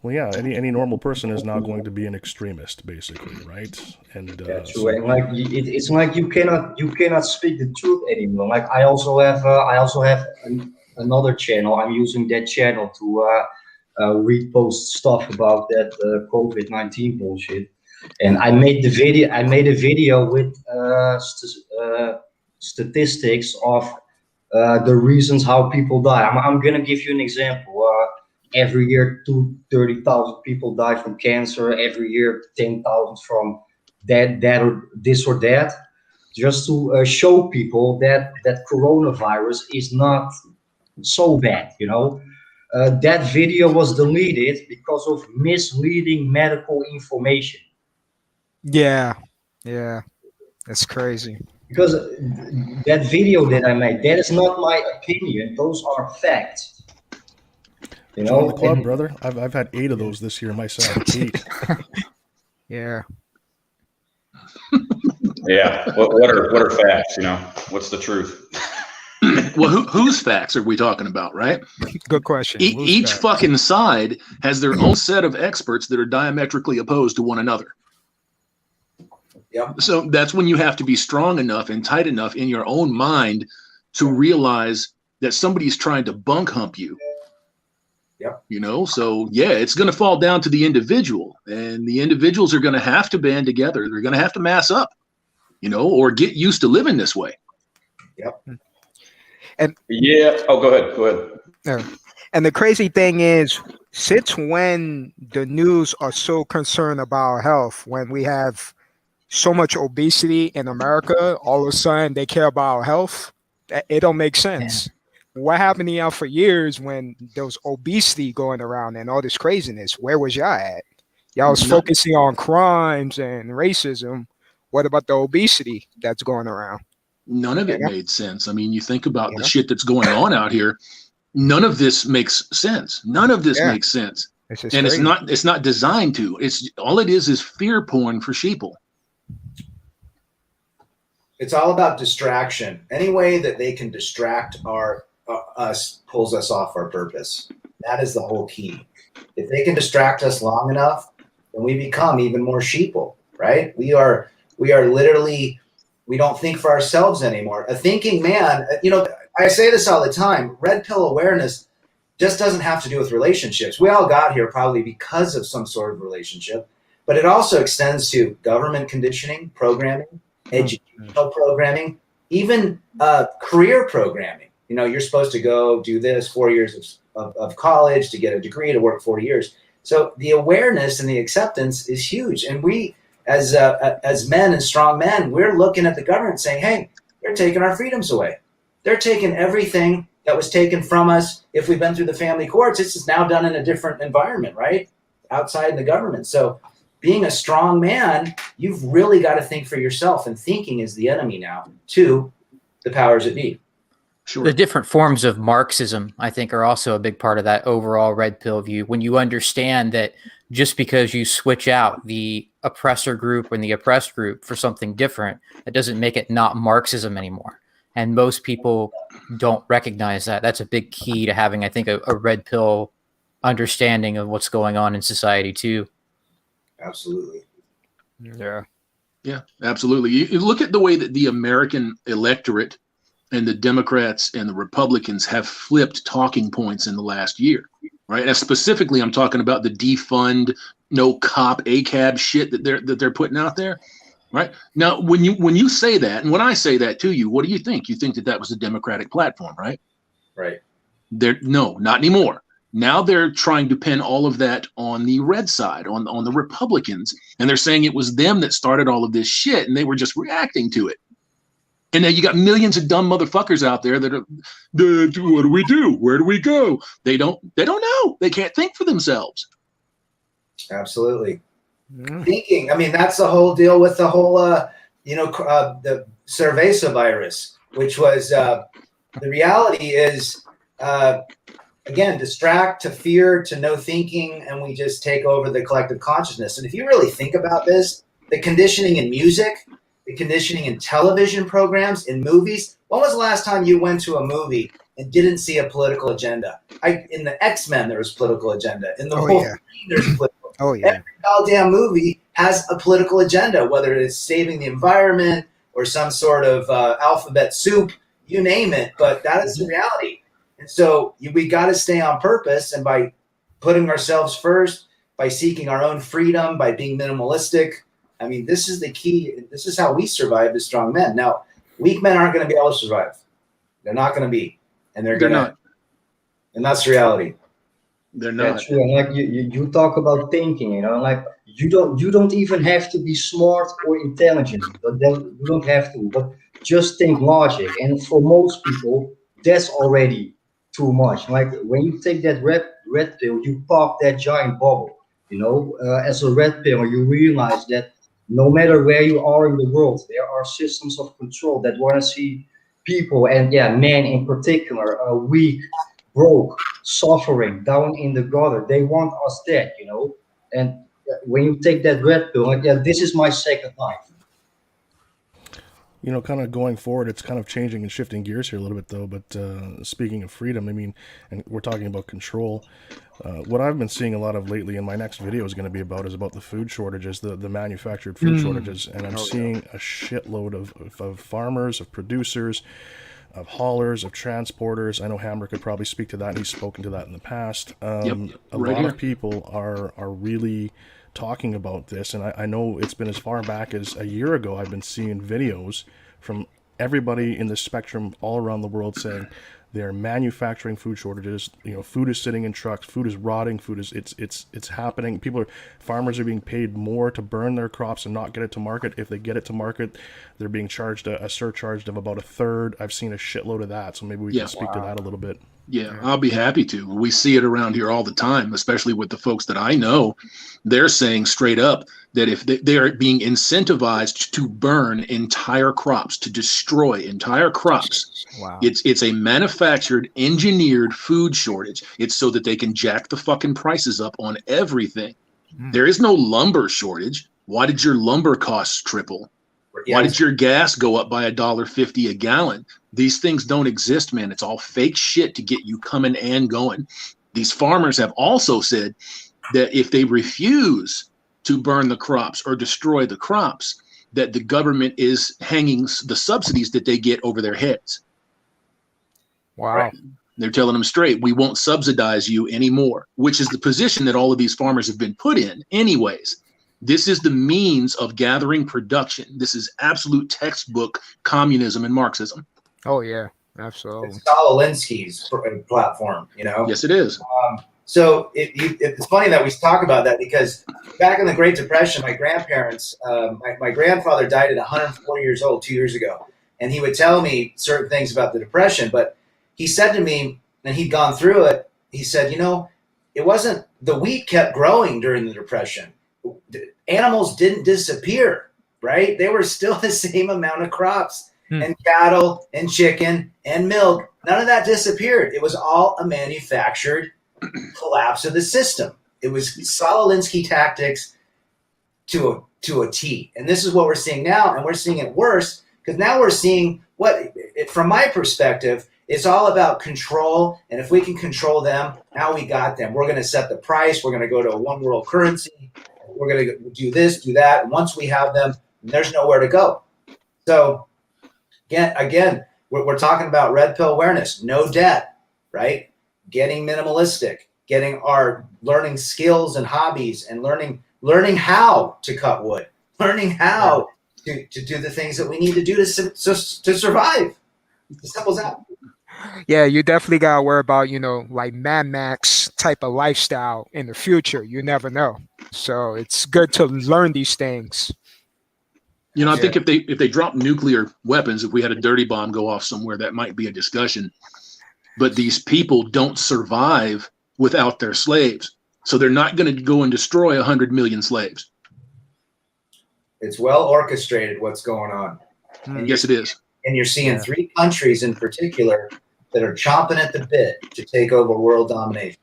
Well, yeah, any normal person is not going to be an extremist, basically, right? And true. So, and like it's like you cannot speak the truth anymore. Like I also have another channel. I'm using that channel to repost stuff about that COVID-19 bullshit. And I made a video with statistics of the reasons how people die. I'm gonna give you an example. Every year, 30,000 people die from cancer. Every year, 10,000 from that or this or that. Just to show people that coronavirus is not so bad. You know, that video was deleted because of misleading medical information. Yeah, that's crazy. Because that video that I made, that is not my opinion. Those are facts. You know, join the club, brother. I've had 8 of those this year myself. 8. Yeah. Yeah. What are facts? You know, what's the truth? Well, whose facts are we talking about, right? Good question. Each fucking side has their own set of experts that are diametrically opposed to one another. Yep. So that's when you have to be strong enough and tight enough in your own mind to realize that somebody's trying to bunk hump you. Yep. You know, so yeah, it's going to fall down to the individual, and the individuals are going to have to band together. They're going to have to mass up, you know, or get used to living this way. Yep. And yeah. Oh, go ahead. And the crazy thing is, since when the news are so concerned about health, when we have so much obesity in America, all of a sudden they care about health? It don't make sense. Yeah. What happened to y'all for years when there was obesity going around and all this craziness? Where was y'all at? Y'all was focusing on crimes and racism. What about the obesity that's going around? None of it made sense. I mean, you think about the shit that's going on out here. None of this makes sense. None of this makes sense. And it's not designed to. It's all it is fear porn for sheeple. It's all about distraction. Any way that they can distract us pulls us off our purpose. That is the whole key. If they can distract us long enough, then we become even more sheeple, right? We are literally, we don't think for ourselves anymore. A thinking man, I say this all the time, red pill awareness just doesn't have to do with relationships. We all got here probably because of some sort of relationship, but it also extends to government conditioning, programming, educational programming, even career programming. You're supposed to go do this 4 years of college to get a degree to work 40 years. So the awareness and the acceptance is huge. And we, as men and strong men, we're looking at the government saying, hey, they're taking our freedoms away. They're taking everything that was taken from us. If we've been through the family courts, this is now done in a different environment, right? Outside the government. So being a strong man, you've really got to think for yourself, and thinking is the enemy now to the powers that be. Sure. The different forms of Marxism, I think, are also a big part of that overall red pill view. When you understand that just because you switch out the oppressor group and the oppressed group for something different, that doesn't make it not Marxism anymore. And most people don't recognize that. That's a big key to having, I think, a red pill understanding of what's going on in society too. Absolutely. Yeah, absolutely. You look at the way that the American electorate and the Democrats and the Republicans have flipped talking points in the last year, right? And specifically, I'm talking about the defund, no cop, ACAB shit that they're putting out there, right? Now, when you say that, and when I say that to you, what do you think? You think that was a Democratic platform, right? Right. No, not anymore. Now they're trying to pin all of that on the red side, on the Republicans, and they're saying it was them that started all of this shit, and they were just reacting to it. And now you got millions of dumb motherfuckers out there that are, what do we do? Where do we go? They don't know. They can't think for themselves. Absolutely. Thinking. I mean, that's the whole deal with the whole, the cerveza virus, which was the reality is, again, distract to fear to no thinking, and we just take over the collective consciousness. And if you really think about this, the conditioning in music, the conditioning in television programs, in movies. When was the last time you went to a movie and didn't see a political agenda? In the X-Men, there was political agenda. In the Wolverine, there's political. Every goddamn movie has a political agenda, whether it's saving the environment or some sort of alphabet soup, you name it. But that is the reality. And so we got to stay on purpose, and by putting ourselves first, by seeking our own freedom, by being minimalistic. I mean, this is the key. This is how we survive as strong men. Now, weak men aren't going to be able to survive. They're not going to be, and they're not. And that's the reality. They're not. That's true. And like you talk about thinking, like you don't even have to be smart or intelligent, but then you don't have to. But just think logic, and for most people, that's already too much. Like when you take that red pill, you pop that giant bubble. As a red pill, you realize that no matter where you are in the world, there are systems of control that want to see people, and men in particular, weak, broke, suffering, down in the gutter. They want us dead, And when you take that red pill, this is my second life. Kind of going forward, it's kind of changing and shifting gears here a little bit, though. But speaking of freedom, I mean, and we're talking about control. What I've been seeing a lot of lately, and my next video is going to be about the food shortages, the manufactured food shortages. And I'm seeing a shitload of farmers, of producers, of haulers, of transporters. I know Hammer could probably speak to that, and he's spoken to that in the past. A lot of people are really talking about this, and I know it's been as far back as a year ago. I've been seeing videos from everybody in the spectrum all around the world saying they're manufacturing food shortages. Food is sitting in trucks, food is rotting, it's happening. Farmers are being paid more to burn their crops and not get it to market. If they get it to market, they're being charged a surcharge of about a third. I've seen a shitload of that, so maybe we can speak to that a little bit. Yeah, I'll be happy to. We see it around here all the time, especially with the folks that I know. They're saying straight up that if they are being incentivized to burn entire crops, to destroy entire crops, Wow. it's a manufactured, engineered food shortage. It's so that they can jack the fucking prices up on everything. There is no lumber shortage. Why did your lumber costs triple? Why did your gas go up by $1.50 a gallon? These things don't exist, man. It's all fake shit to get you coming and going. These farmers have also said that if they refuse to burn the crops or destroy the crops, that the government is hanging the subsidies that they get over their heads. Wow. Right. They're telling them straight, we won't subsidize you anymore, which is the position that all of these farmers have been put in anyways. This is the means of gathering production. This is absolute textbook communism and Marxism. Oh, yeah, absolutely. It's Saul Alinsky's platform, you know? Yes, it is. So it's funny that we talk about that because back in the Great Depression, my grandparents, my grandfather died at 104 years old 2 years ago. And he would tell me certain things about the Depression. But he said to me, and he'd gone through it, he said, you know, it wasn't, the wheat kept growing during the Depression. Animals didn't disappear, right? They were still the same amount of crops. And cattle and chicken and milk. None of that disappeared. It was all a manufactured collapse of the system. It was Saul Alinsky tactics to a T. And this is what we're seeing now. And we're seeing it worse because now we're seeing from my perspective, it's all about control. And if we can control them, now we got them. We're going to set the price. We're going to go to a one world currency. We're going to do this, do that. And once we have them, there's nowhere to go. So, Again, we're talking about red pill awareness, no debt, right? Getting minimalistic, learning skills and hobbies and learning how to cut wood, learning how to do the things that we need to do to survive. As simple as that. Yeah, you definitely got to worry about, like Mad Max type of lifestyle in the future. You never know. So it's good to learn these things. I think if they drop nuclear weapons, if we had a dirty bomb go off somewhere, that might be a discussion. But these people don't survive without their slaves. So they're not going to go and destroy 100 million slaves. It's well orchestrated what's going on. Yes, it is. And you're seeing 3 countries in particular that are chomping at the bit to take over world domination.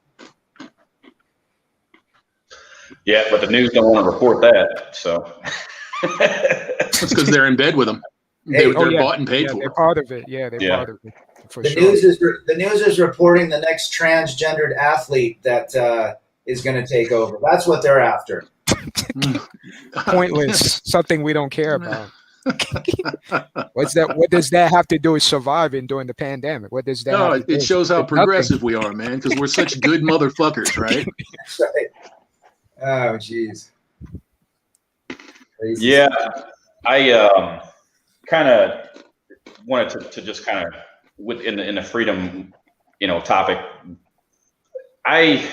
Yeah, but the news don't want to report that, so... It's because they're in bed with them. They're bought and paid for. They're part of it. Yeah, they're part of it. The news is reporting the next transgendered athlete that is going to take over. That's what they're after. Pointless. Something we don't care about. What's that? What does that have to do with surviving during the pandemic? What does that? No, it shows how progressive we are, man. Because we're such good motherfuckers, right? Right. Oh, jeez. Yeah, I kind of wanted to just kind of in the freedom, topic. I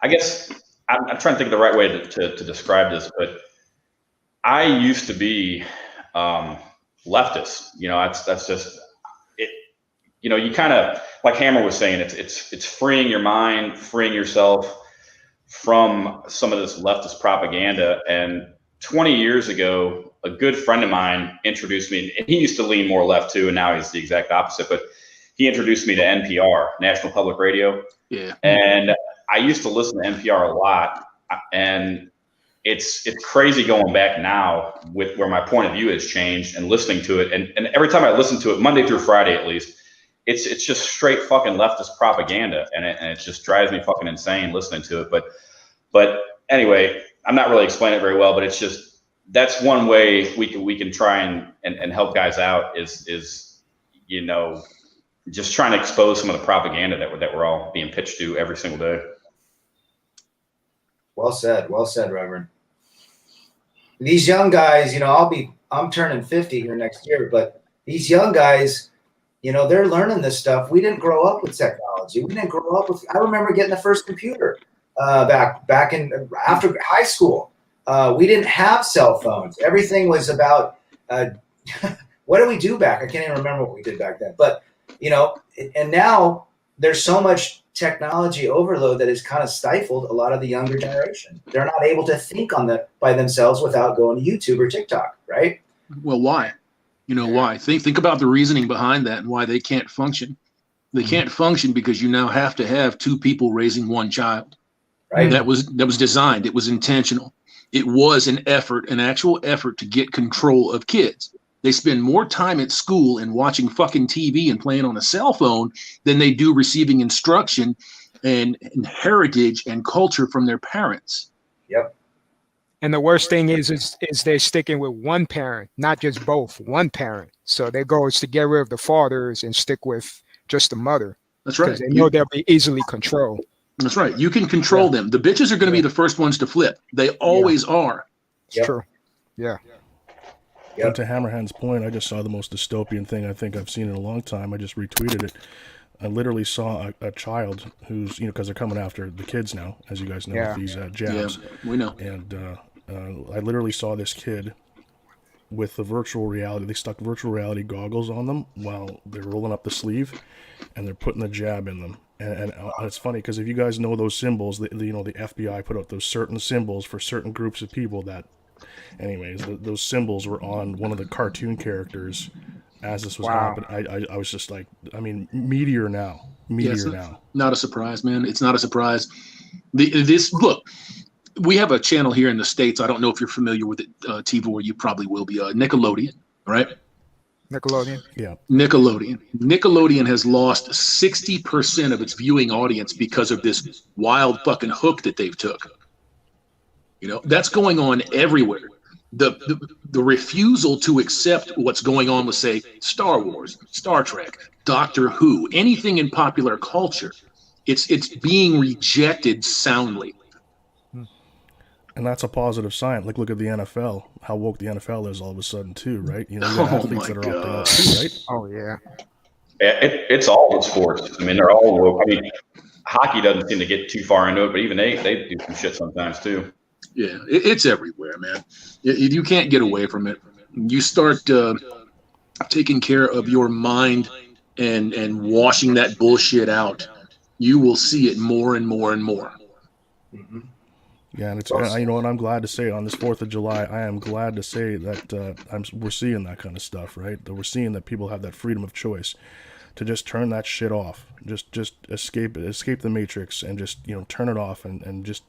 guess I'm trying to think of the right way to describe this, but I used to be leftist. That's just it. You kind of like Hammer was saying. It's freeing your mind, freeing yourself from some of this leftist propaganda. And 20 years ago, a good friend of mine introduced me, and he used to lean more left too, and now he's the exact opposite, but he introduced me to NPR, National Public Radio. Yeah. And I used to listen to NPR a lot, and it's crazy going back now with where my point of view has changed and listening to it. And every time I listen to it, Monday through Friday at least, it's just straight fucking leftist propaganda, and it just drives me fucking insane listening to it. But anyway, I'm not really explaining it very well, but it's just, that's one way we can try and help guys out is just trying to expose some of the propaganda that we're all being pitched to every single day. Well said, Reverend. These young guys, I'm turning 50 here next year, but these young guys, they're learning this stuff. We didn't grow up with technology. We didn't grow up with, I remember getting the first computer back in after high school. We didn't have cell phones. Everything was about what did we do back? I can't even remember what we did back then. But and now there's so much technology overload that has kind of stifled a lot of the younger generation. They're not able to think by themselves without going to YouTube or TikTok, right? Well, why? You know why? Think about the reasoning behind that and why they can't function. They can't function because you now have to have two people raising one child. Right. That was designed. It was intentional. It was an actual effort to get control of kids. They spend more time at school and watching fucking TV and playing on a cell phone than they do receiving instruction and heritage and culture from their parents. Yep. And the worst thing is they're sticking with one parent, not just both, one parent. So their goal is to get rid of the fathers and stick with just the mother. That's right. Because they know they'll be easily controlled. That's right. You can control them. The bitches are going to be the first ones to flip. They always are. It's true. Yeah. And to Hammerhand's point, I just saw the most dystopian thing I think I've seen in a long time. I just retweeted it. I literally saw a child who's, because they're coming after the kids now, as you guys know, with these jabs. Yeah, we know. And I literally saw this kid with the virtual reality. They stuck virtual reality goggles on them while they're rolling up the sleeve, and they're putting the jab in them. And it's funny because if you guys know those symbols, the FBI put out those certain symbols for certain groups of people that, anyways, those symbols were on one of the cartoon characters as this was happening. I was just like, I mean, meteor now. Not a surprise, man. It's not a surprise. Look, we have a channel here in the States. I don't know if you're familiar with it, T.V.O.R. You probably will be. Nickelodeon, right? Nickelodeon. Yeah. Nickelodeon has lost 60% of its viewing audience because of this wild fucking hook that they've took. That's going on everywhere. The refusal to accept what's going on with, say, Star Wars, Star Trek, Doctor Who, anything in popular culture, it's being rejected soundly. And that's a positive sign. Look at the NFL. How woke the NFL is all of a sudden too, right? You got athletes that are opting out too, right? Oh yeah. It's all in sports. I mean, they're all woke. I mean, hockey doesn't seem to get too far into it, but even they do some shit sometimes too. Yeah, it's everywhere, man. You can't get away from it. You start taking care of your mind and washing that bullshit out, you will see it more and more and more. Mm-hmm. Yeah, and it's and I'm glad to say on this 4th of July, I am glad to say that we're seeing that kind of stuff, right? That we're seeing that people have that freedom of choice to just turn that shit off, just escape the matrix, and just turn it off and just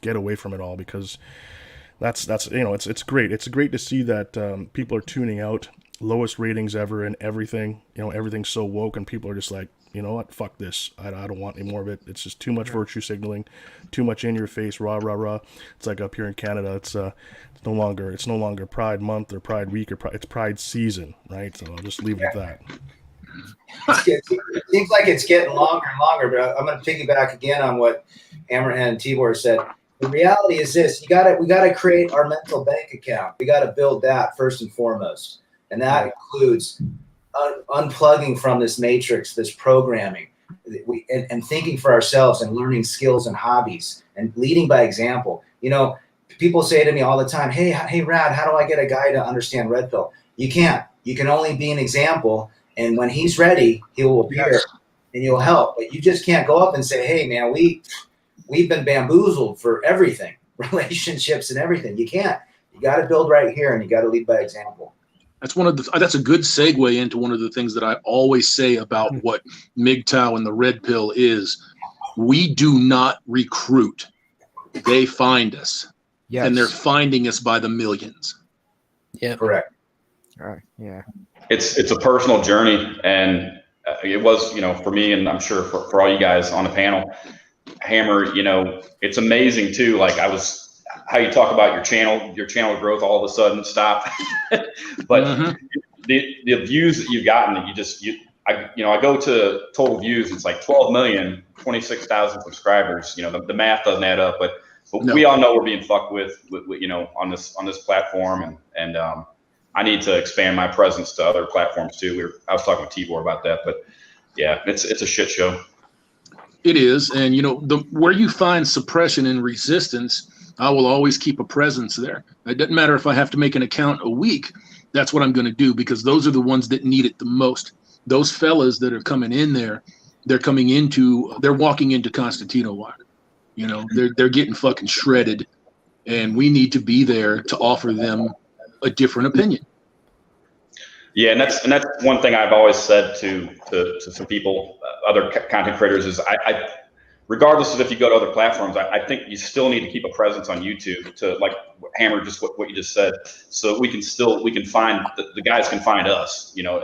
get away from it all, because that's it's great. It's great to see that people are tuning out. Lowest ratings ever and everything. Everything's so woke, and people are just like, you know what, fuck this. I don't want any more of it. It's just too much virtue signaling, too much in your face, rah rah rah. It's like up here in Canada, it's no longer Pride Month or Pride Week, it's Pride season, right? So I'll just leave it at that. It seems like it's getting longer and longer, but I'm going to piggyback again on what Hammerhand and T.V.O.R. said. The reality is this: we got to create our mental bank account. We got to build that first and foremost. And that includes unplugging from this matrix, this programming, and thinking for ourselves and learning skills and hobbies and leading by example. People say to me all the time, hey, Rad, how do I get a guy to understand Redpill? You can't. You can only be an example. And when he's ready, he will appear and you'll help. But you just can't go up and say, hey, man, we've been bamboozled for everything, relationships and everything. You can't. You got to build right here, and you got to lead by example. That's a good segue into one of the things that I always say about what MGTOW and the Red Pill is. We do not recruit. They find us. Yes. And they're finding us by the millions. Yeah. Correct. All right. Yeah. It's a personal journey, and it was, for me, and I'm sure for all you guys on the panel, Hammer, it's amazing too. Like how you talk about your channel growth all of a sudden stopped. But the views that you've gotten, I go to total views, it's like 12 million, 26,000 subscribers. The math doesn't add up, but no. We all know we're being fucked with on this platform, and I need to expand my presence to other platforms too. I was talking with T.V.O.R. about that, but yeah, it's a shit show. It is, and where you find suppression and resistance, I will always keep a presence there. It doesn't matter if I have to make an account a week. That's what I'm going to do, because those are the ones that need it the most. Those fellas that are coming in there they're walking into Constantinople. You know, they're getting fucking shredded, and we need to be there to offer them a different opinion. Yeah, and that's one thing I've always said to some people, other content creators, is I regardless of if you go to other platforms, I think you still need to keep a presence on YouTube to, like, hammer just what you just said, so we can find the guys can find us, you know,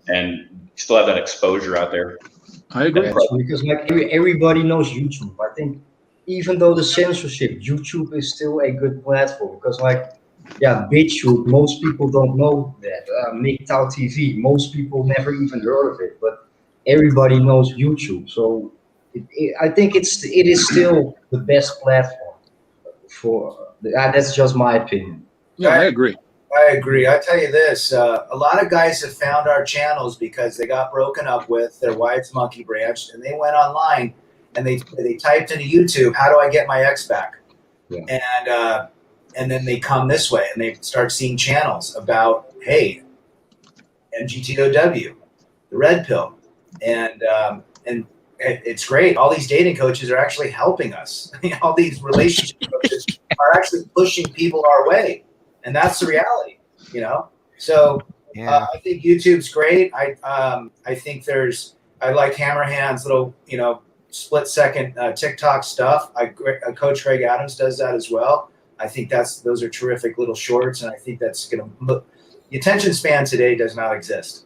and still have that exposure out there. I agree. Because like everybody knows YouTube. I think even though the censorship, YouTube is still a good platform because, like, yeah, BitChute, most people don't know that. MGTOW TV, most people never even heard of it, but everybody knows YouTube. So I think it is still the best platform for. That's just my opinion. Yeah, I agree. I agree. I tell you this, a lot of guys have found our channels because they got broken up with, their wives monkey branched, and they went online and they typed into YouTube, how do I get my ex back? Yeah. And then they come this way and they start seeing channels about, hey, MGTOW, the Redpill, and it's great. All these dating coaches are actually helping us. All these relationship coaches are actually pushing people our way. And that's the reality, you know? So I think YouTube's great. I think I like Hammerhand's little, you know, split second TikTok stuff. Coach Craig Adams does that as well. I think those are terrific little shorts. And I think that's going to, the attention span today does not exist.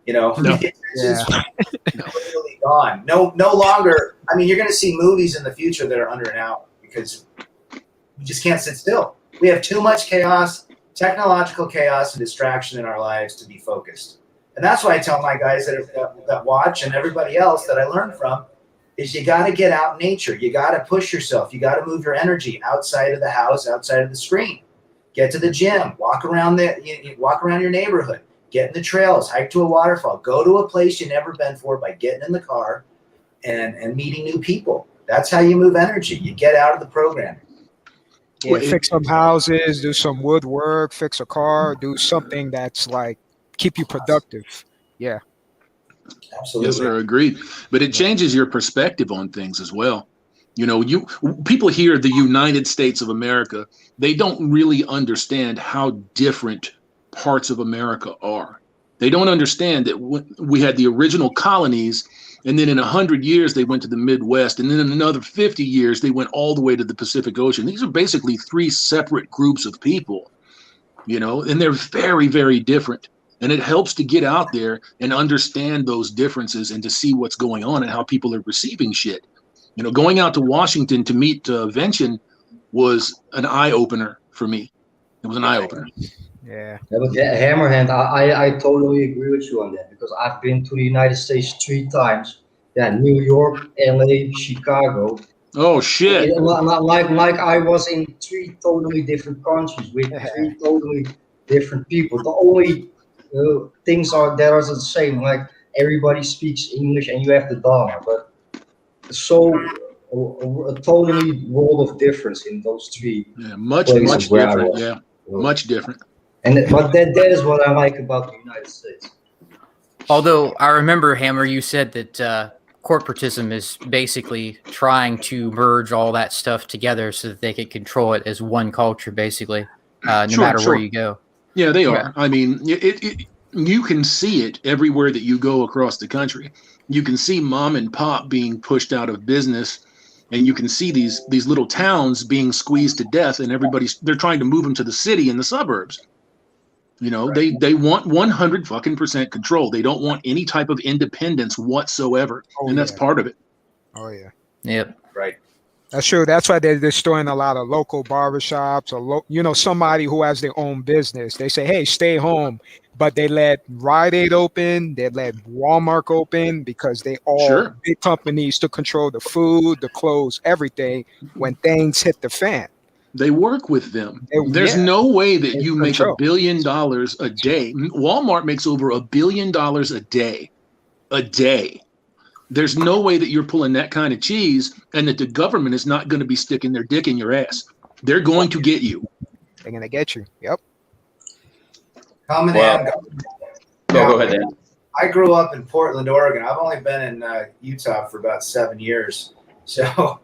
You know, it's literally gone. No longer. I mean, you're going to see movies in the future that are under an hour because we just can't sit still. We have too much chaos, technological chaos and distraction in our lives to be focused. And that's why I tell my guys that watch and everybody else that I learn from is you got to get out in nature. You got to push yourself. You got to move your energy outside of the house, outside of the screen. Get to the gym, walk around your neighborhood, get in the trails, hike to a waterfall, go to a place you've never been for by getting in the car and meeting new people. That's how you move energy. You get out of the program. Yeah, fix some houses, do some woodwork, fix a car, do something that's like keep you productive. Yeah. Absolutely. Yes, sir, agreed. But it changes your perspective on things as well. You know, people hear the United States of America, they don't really understand how different parts of America are. They don't understand that we had the original colonies, and then in 100 years, they went to the Midwest. And then in another 50 years, they went all the way to the Pacific Ocean. These are basically three separate groups of people, you know, and they're very, very different. And it helps to get out there and understand those differences and to see what's going on and how people are receiving shit. You know, going out to Washington to meet Vention was an eye-opener for me. It was an eye-opener. Yeah, but Hammerhand, I totally agree with you on that because I've been to the United States 3 times. Yeah, New York, LA, Chicago. Oh shit! Like I was in 3 totally different countries with 3 totally different people. The only things that are the same. Like everybody speaks English and you have the Dharma, but so a totally world of difference in those 3. Yeah, much different. Yeah, much different. But that is what I like about the United States. Although I remember, Hammer, you said that corporatism is basically trying to merge all that stuff together so that they can control it as one culture, basically, no matter where you go. Yeah, they are. I mean, you can see it everywhere that you go across the country. You can see mom and pop being pushed out of business, and you can see these little towns being squeezed to death, and they're trying to move them to the city and the suburbs. You know, right. They want 100% control. They don't want any type of independence whatsoever, and that's part of it. Oh yeah. Yep. Right. That's true. That's why they're destroying a lot of local barbershops or somebody who has their own business. They say, hey, stay home. But they let R.A.D open. They let Walmart open because they all big companies to control the food, the clothes, everything when things hit the fan. They work with them. There's no way that you make $1 billion a day. Walmart makes over $1 billion a day. A day. There's no way that you're pulling that kind of cheese and that the government is not going to be sticking their dick in your ass. They're going to get you. They're going to get you. Yep. Go ahead, Dan. I grew up in Portland, Oregon. I've only been in Utah for about 7 years. So,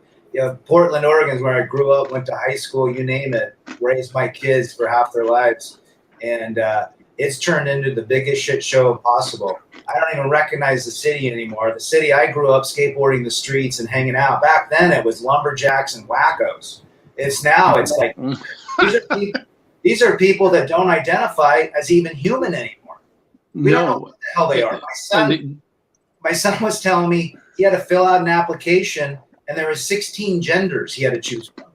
Portland, Oregon is where I grew up, went to high school, you name it, raised my kids for half their lives. And it's turned into the biggest shit show possible. I don't even recognize the city anymore. The city I grew up skateboarding the streets and hanging out. Back then it was lumberjacks and wackos. It's like these are people that don't identify as even human anymore. We don't know what the hell they are. My son was telling me he had to fill out an application and there were 16 genders he had to choose from.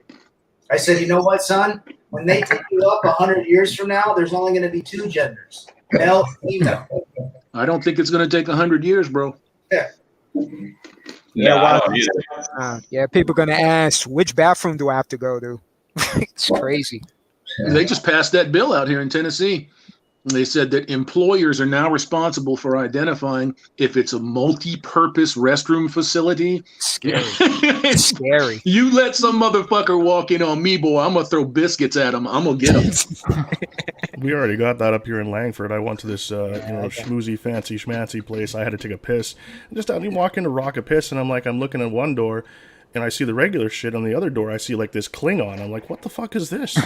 I said, you know what, son? When they take you up 100 years from now, there's only going to be 2 genders, male and female. I don't think it's going to take 100 years, bro. Yeah. People are going to ask, which bathroom do I have to go to? It's crazy. They just passed that bill out here in Tennessee. They said that employers are now responsible for identifying if it's a multi-purpose restroom facility. Scary. It's scary. You let some motherfucker walk in on me, boy, I'm going to throw biscuits at him. I'm going to get him. We already got that up here in Langford. I went to this, schmoozy, fancy, schmancy place. I had to take a piss. Just out, you walk in to rock a piss, and I'm looking at one door, and I see the regular shit on the other door. I see like this Klingon. I'm like, what the fuck is this?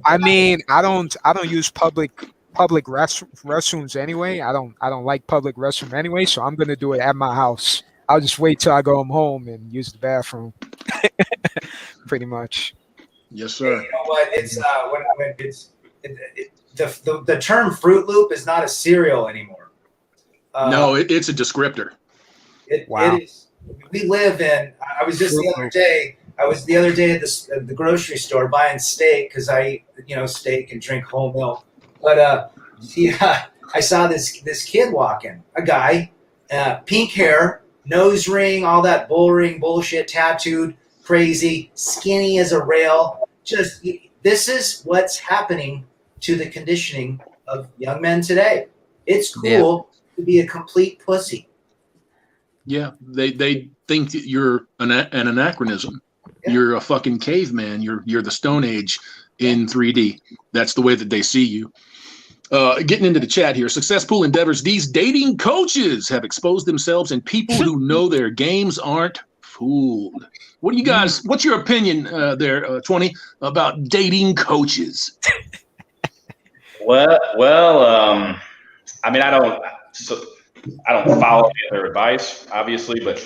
I mean, I don't use public restrooms anyway. I don't like public restroom anyway, so I'm gonna do it at my house. I'll just wait till I go home and use the bathroom. Pretty much. Yes, sir. You know what? It's the term Fruit Loop is not a cereal anymore. No, it's a descriptor. It is. We live in. I was the other day at the grocery store buying steak because I eat steak and drink whole milk. But I saw this kid walking, a guy, pink hair, nose ring, all that bull ring bullshit, tattooed, crazy, skinny as a rail. Just this is what's happening to the conditioning of young men today. It's cool to be a complete pussy. Yeah, they think that you're an anachronism. Yeah. You're a fucking caveman. You're the Stone Age in 3D. That's the way that they see you. Getting into the chat here. Successful endeavors. These dating coaches have exposed themselves, and people who know their games aren't fooled. What do you guys? What's your opinion there, 20, about dating coaches? Well, I mean, I don't follow their advice, obviously, but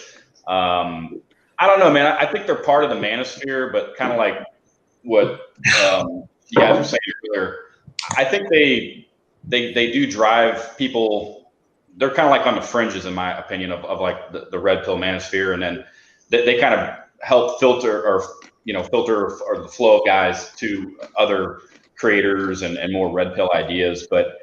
I don't know, man. I think they're part of the manosphere, but kind of like what you guys were saying earlier. I think they do drive people. They're kind of like on the fringes, in my opinion, of like the red pill manosphere, and then they kind of help filter the flow of guys to other creators and more red pill ideas. But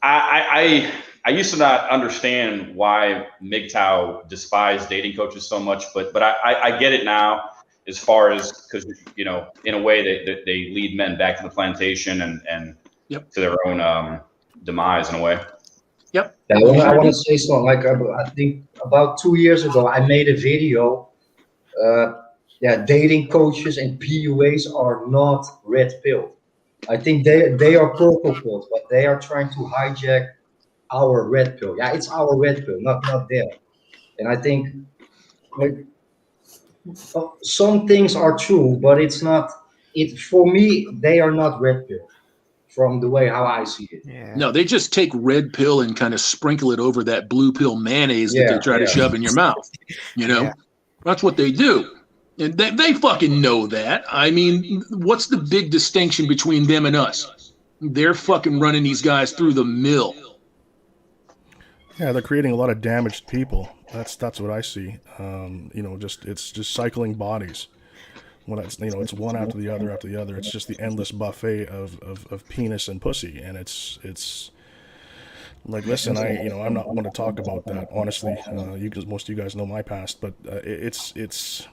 I used to not understand why MGTOW despised dating coaches so much, but I get it now, as far as, because in a way they lead men back to the plantation and to their own demise in a way. Yep. Yeah, I want to say something. Like I think about 2 years ago, I made a video. Dating coaches and PUAs are not red pill. I think they are purple pills, but they are trying to hijack our red pill. Yeah, it's our red pill, not them. And I think some things are true, but it's not. For me, they are not red pill. From the way how I see it. Yeah. No, they just take red pill and kind of sprinkle it over that blue pill mayonnaise that they try to shove in your mouth. That's what they do. And they fucking know that. I mean, what's the big distinction between them and us? They're fucking running these guys through the mill. Yeah, they're creating a lot of damaged people. That's what I see. It's just cycling bodies. When it's one after the other after the other. It's just the endless buffet of penis and pussy, and it's like, listen, I'm not going to talk about that, honestly. Most of you guys know my past, but it's.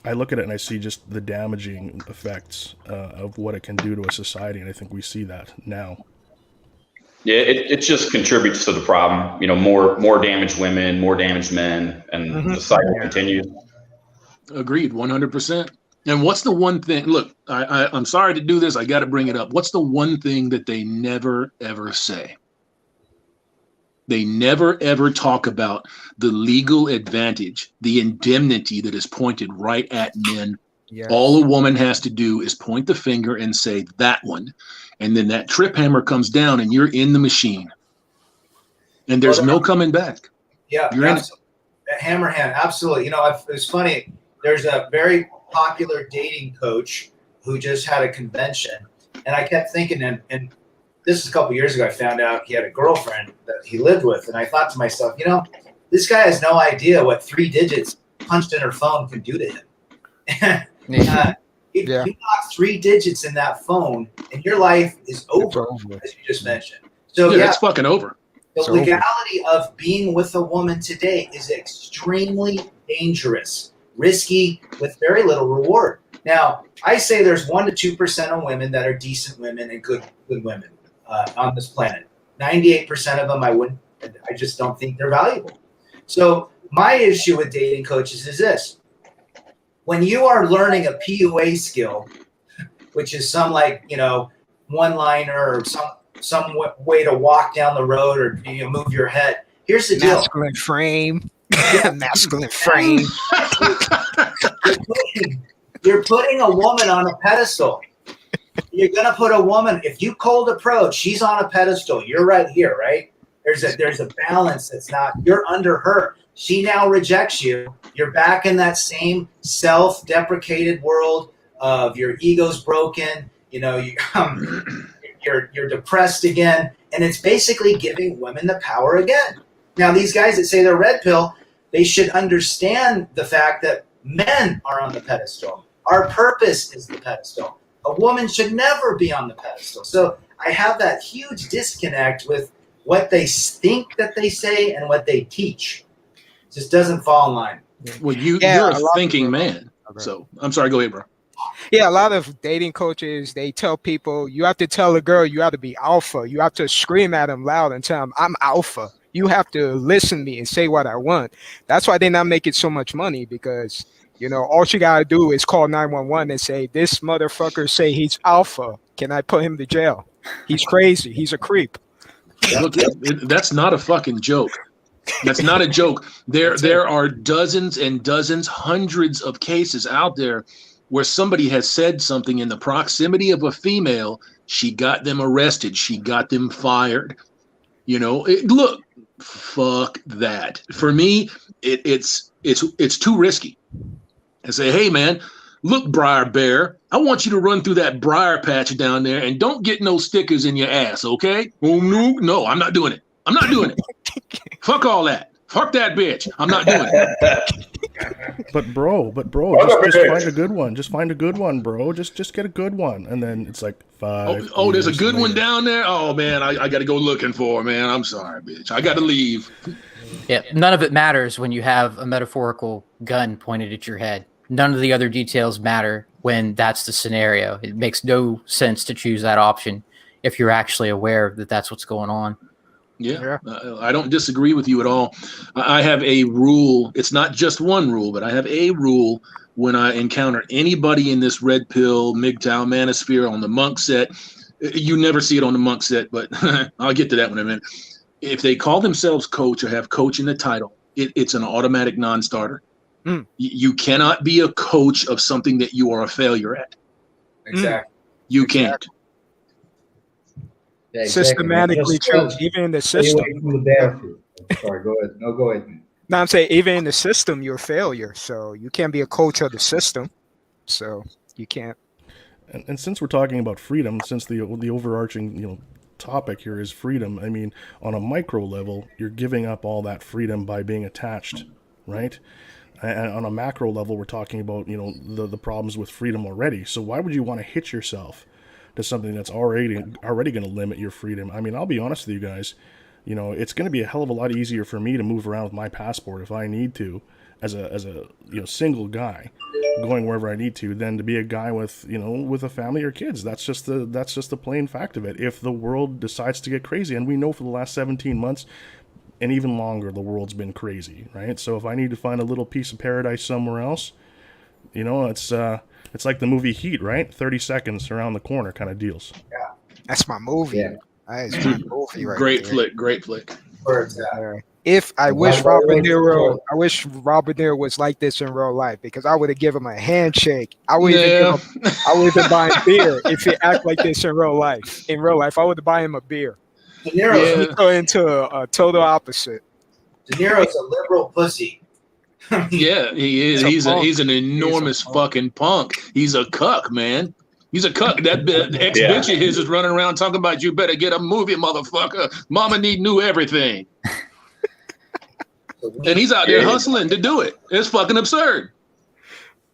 I look at it and I see just the damaging effects of what it can do to a society, and I think we see that now. Yeah, it just contributes to the problem. More damaged women, more damaged men, and the cycle continues. Agreed, 100%. And what's the one thing? Look, I'm sorry to do this. I got to bring it up. What's the one thing that they never ever say? They never, ever talk about the legal advantage, the indemnity that is pointed right at men. Yes. All a woman has to do is point the finger and say that one. And then that trip hammer comes down and you're in the machine. And there's no coming back. Yeah, you're in it. Hammerhand, absolutely. You know, it's funny. There's a very popular dating coach who just had a convention. And I kept thinking, and this is a couple years ago, I found out he had a girlfriend that he lived with. And I thought to myself, you know, this guy has no idea what 3 digits punched in her phone can do to him. You knock 3 digits in that phone and your life is over, as you just mentioned. So it's fucking over. The legality of being with a woman today is extremely dangerous, risky, with very little reward. Now, I say there's 1% to 2% of women that are decent women and good women on this planet. 98% of them, I just don't think they're valuable. So my issue with dating coaches is this. When you are learning a PUA skill, which is some one-liner or some way to walk down the road or move your head. Here's the deal. Masculine frame. Masculine frame. You're putting a woman on a pedestal. You're gonna put a woman. If you cold approach, she's on a pedestal. You're right here, right? There's a balance that's not. You're under her. She now rejects you. You're back in that same self-deprecated world of your ego's broken. You're depressed again, and it's basically giving women the power again. Now, these guys that say they're red pill, they should understand the fact that men are on the pedestal. Our purpose is the pedestal. A woman should never be on the pedestal. So I have that huge disconnect with what they think that they say and what they teach. It just doesn't fall in line. Well, you're a thinking man. So I'm sorry, go ahead, bro. Yeah, a lot of dating coaches, they tell people, you have to tell a girl you have to be alpha. You have to scream at them loud and tell them, I'm alpha. You have to listen to me and say what I want. That's why they're not making so much money, because, all you got to do is call 911 and say, this motherfucker say he's alpha. Can I put him to jail? He's crazy. He's a creep. Look, that's not a fucking joke. That's not a joke. There are dozens and dozens, hundreds of cases out there where somebody has said something in the proximity of a female, she got them arrested, she got them fired. Look, fuck that. For me, it's too risky. I say, hey man, look, Briar Bear, I want you to run through that briar patch down there and don't get no stickers in your ass, okay? Oh no, I'm not doing it. I'm not doing it. Fuck all that. Fuck that bitch. I'm not doing it. But bro, just find a good one. Just find a good one, bro. Just get a good one, and then it's like 5. Oh, there's a good one down there. Oh man, I got to go looking for, man. I'm sorry, bitch. I got to leave. Yeah, none of it matters when you have a metaphorical gun pointed at your head. None of the other details matter when that's the scenario. It makes no sense to choose that option if you're actually aware that that's what's going on. Yeah, I don't disagree with you at all. I have a rule. It's not just one rule, but I have a rule when I encounter anybody in this red pill, MGTOW manosphere on the monk set. You never see it on the monk set, but I'll get to that in a minute. If they call themselves coach or have coach in the title, it's an automatic non-starter. You cannot be a coach of something that you are a failure at. Exactly. You can't. Yeah, exactly. Systematically true, even in the system. Sorry, go ahead. No, go ahead. No, I'm saying even in the system, you're a failure. So you can't be a coach of the system. So you can't. And since we're talking about freedom, since the overarching topic here is freedom, I mean, on a micro level, you're giving up all that freedom by being attached, right? And on a macro level, we're talking about the problems with freedom already. So why would you want to hit yourself to something that's already going to limit your freedom? I mean, I'll be honest with you guys. It's going to be a hell of a lot easier for me to move around with my passport if I need to, as a single guy, going wherever I need to, than to be a guy with with a family or kids. That's just the plain fact of it. If the world decides to get crazy, and we know for the last 17 months and even longer, the world's been crazy, right? So if I need to find a little piece of paradise somewhere else, it's like the movie Heat, right? 30 seconds around the corner kind of deals. Yeah, that's my movie. Yeah. That is my movie right Great there. flick, great flick. Where it's at. If I wish By the Robert way, De Niro, I wish Robert De Niro was like this in real life because I would have given him a handshake. I would even buy him beer if he act like this in real life. In real life, I would buy him a beer. De Niro's, He go into a total opposite. De Niro's a liberal pussy. Yeah, he is. He's a punk. He's an enormous fucking punk. He's a cuck, man. He's a cuck. That ex-bitch of his is running around talking about you better get a movie, motherfucker. Mama need new everything. And he's out there hustling to do it. It's fucking absurd.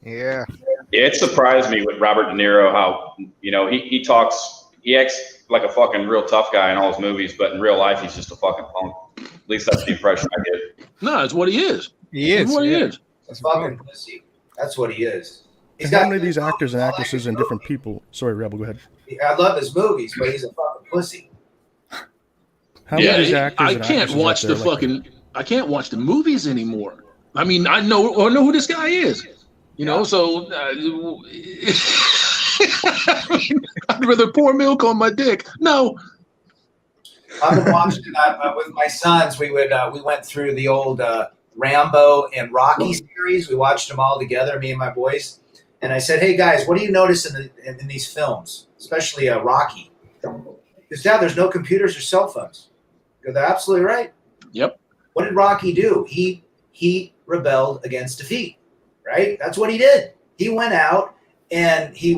Yeah. Yeah, it surprised me with Robert De Niro how, you know, he acts like a fucking real tough guy in all his movies, but in real life, he's just a fucking punk. At least that's the impression I get. No, it's what he is. He is. It's what he is. A fucking pussy. That's what he is. And how many of these actors and actresses and different people? Sorry, Rebel, go ahead. I love his movies, but he's a fucking pussy. How many of these actors I and can't actresses watch out the there, like, fucking. I can't watch the movies anymore. I mean, I know who this guy is. You know, so I'd rather pour milk on my dick. No. I've been watching with my sons. We went through the old Rambo and Rocky series. We watched them all together, me and my boys. And I said, "Hey guys, what do you notice in these films, especially Rocky?" Because Dad, there's no computers or cell phones. They're absolutely right. Yep. What did Rocky do? He rebelled against defeat, right? That's what he did. He went out and he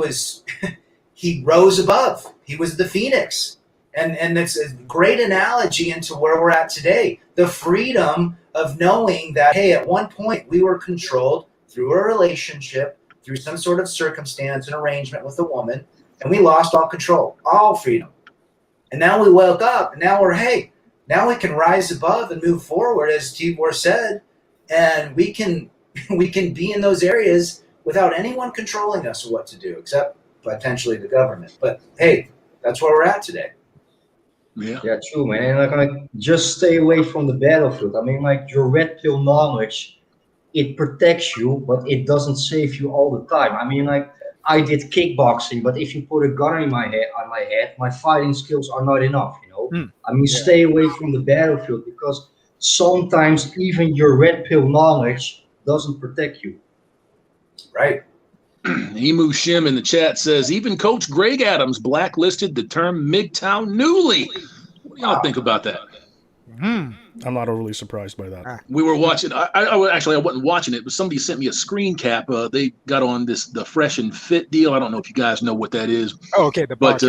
rose above. He was the phoenix. And it's a great analogy into where we're at today. The freedom of knowing that, hey, at one point we were controlled through a relationship, through some sort of circumstance, an arrangement with a woman, and we lost all control, all freedom. And now we woke up, and now now we can rise above and move forward, as T.V.O.R said, and we can be in those areas without anyone controlling us or what to do, except potentially the government. But hey, that's where we're at today. Yeah, true, man. And like, just stay away from the battlefield. I mean, like your red pill knowledge, it protects you, but it doesn't save you all the time. I mean, like I did kickboxing, but if you put a gun in my head, my fighting skills are not enough. You know, I mean, stay away from the battlefield because sometimes even your red pill knowledge doesn't protect you. Right. Emu Shim in the chat says, even Coach Greg Adams blacklisted the term MGTOW newly. What do y'all think about that? I'm not overly surprised by that. We were watching. I wasn't watching it, but somebody sent me a screen cap. They got on the Fresh and Fit deal. I don't know if you guys know what that is. Oh, okay. But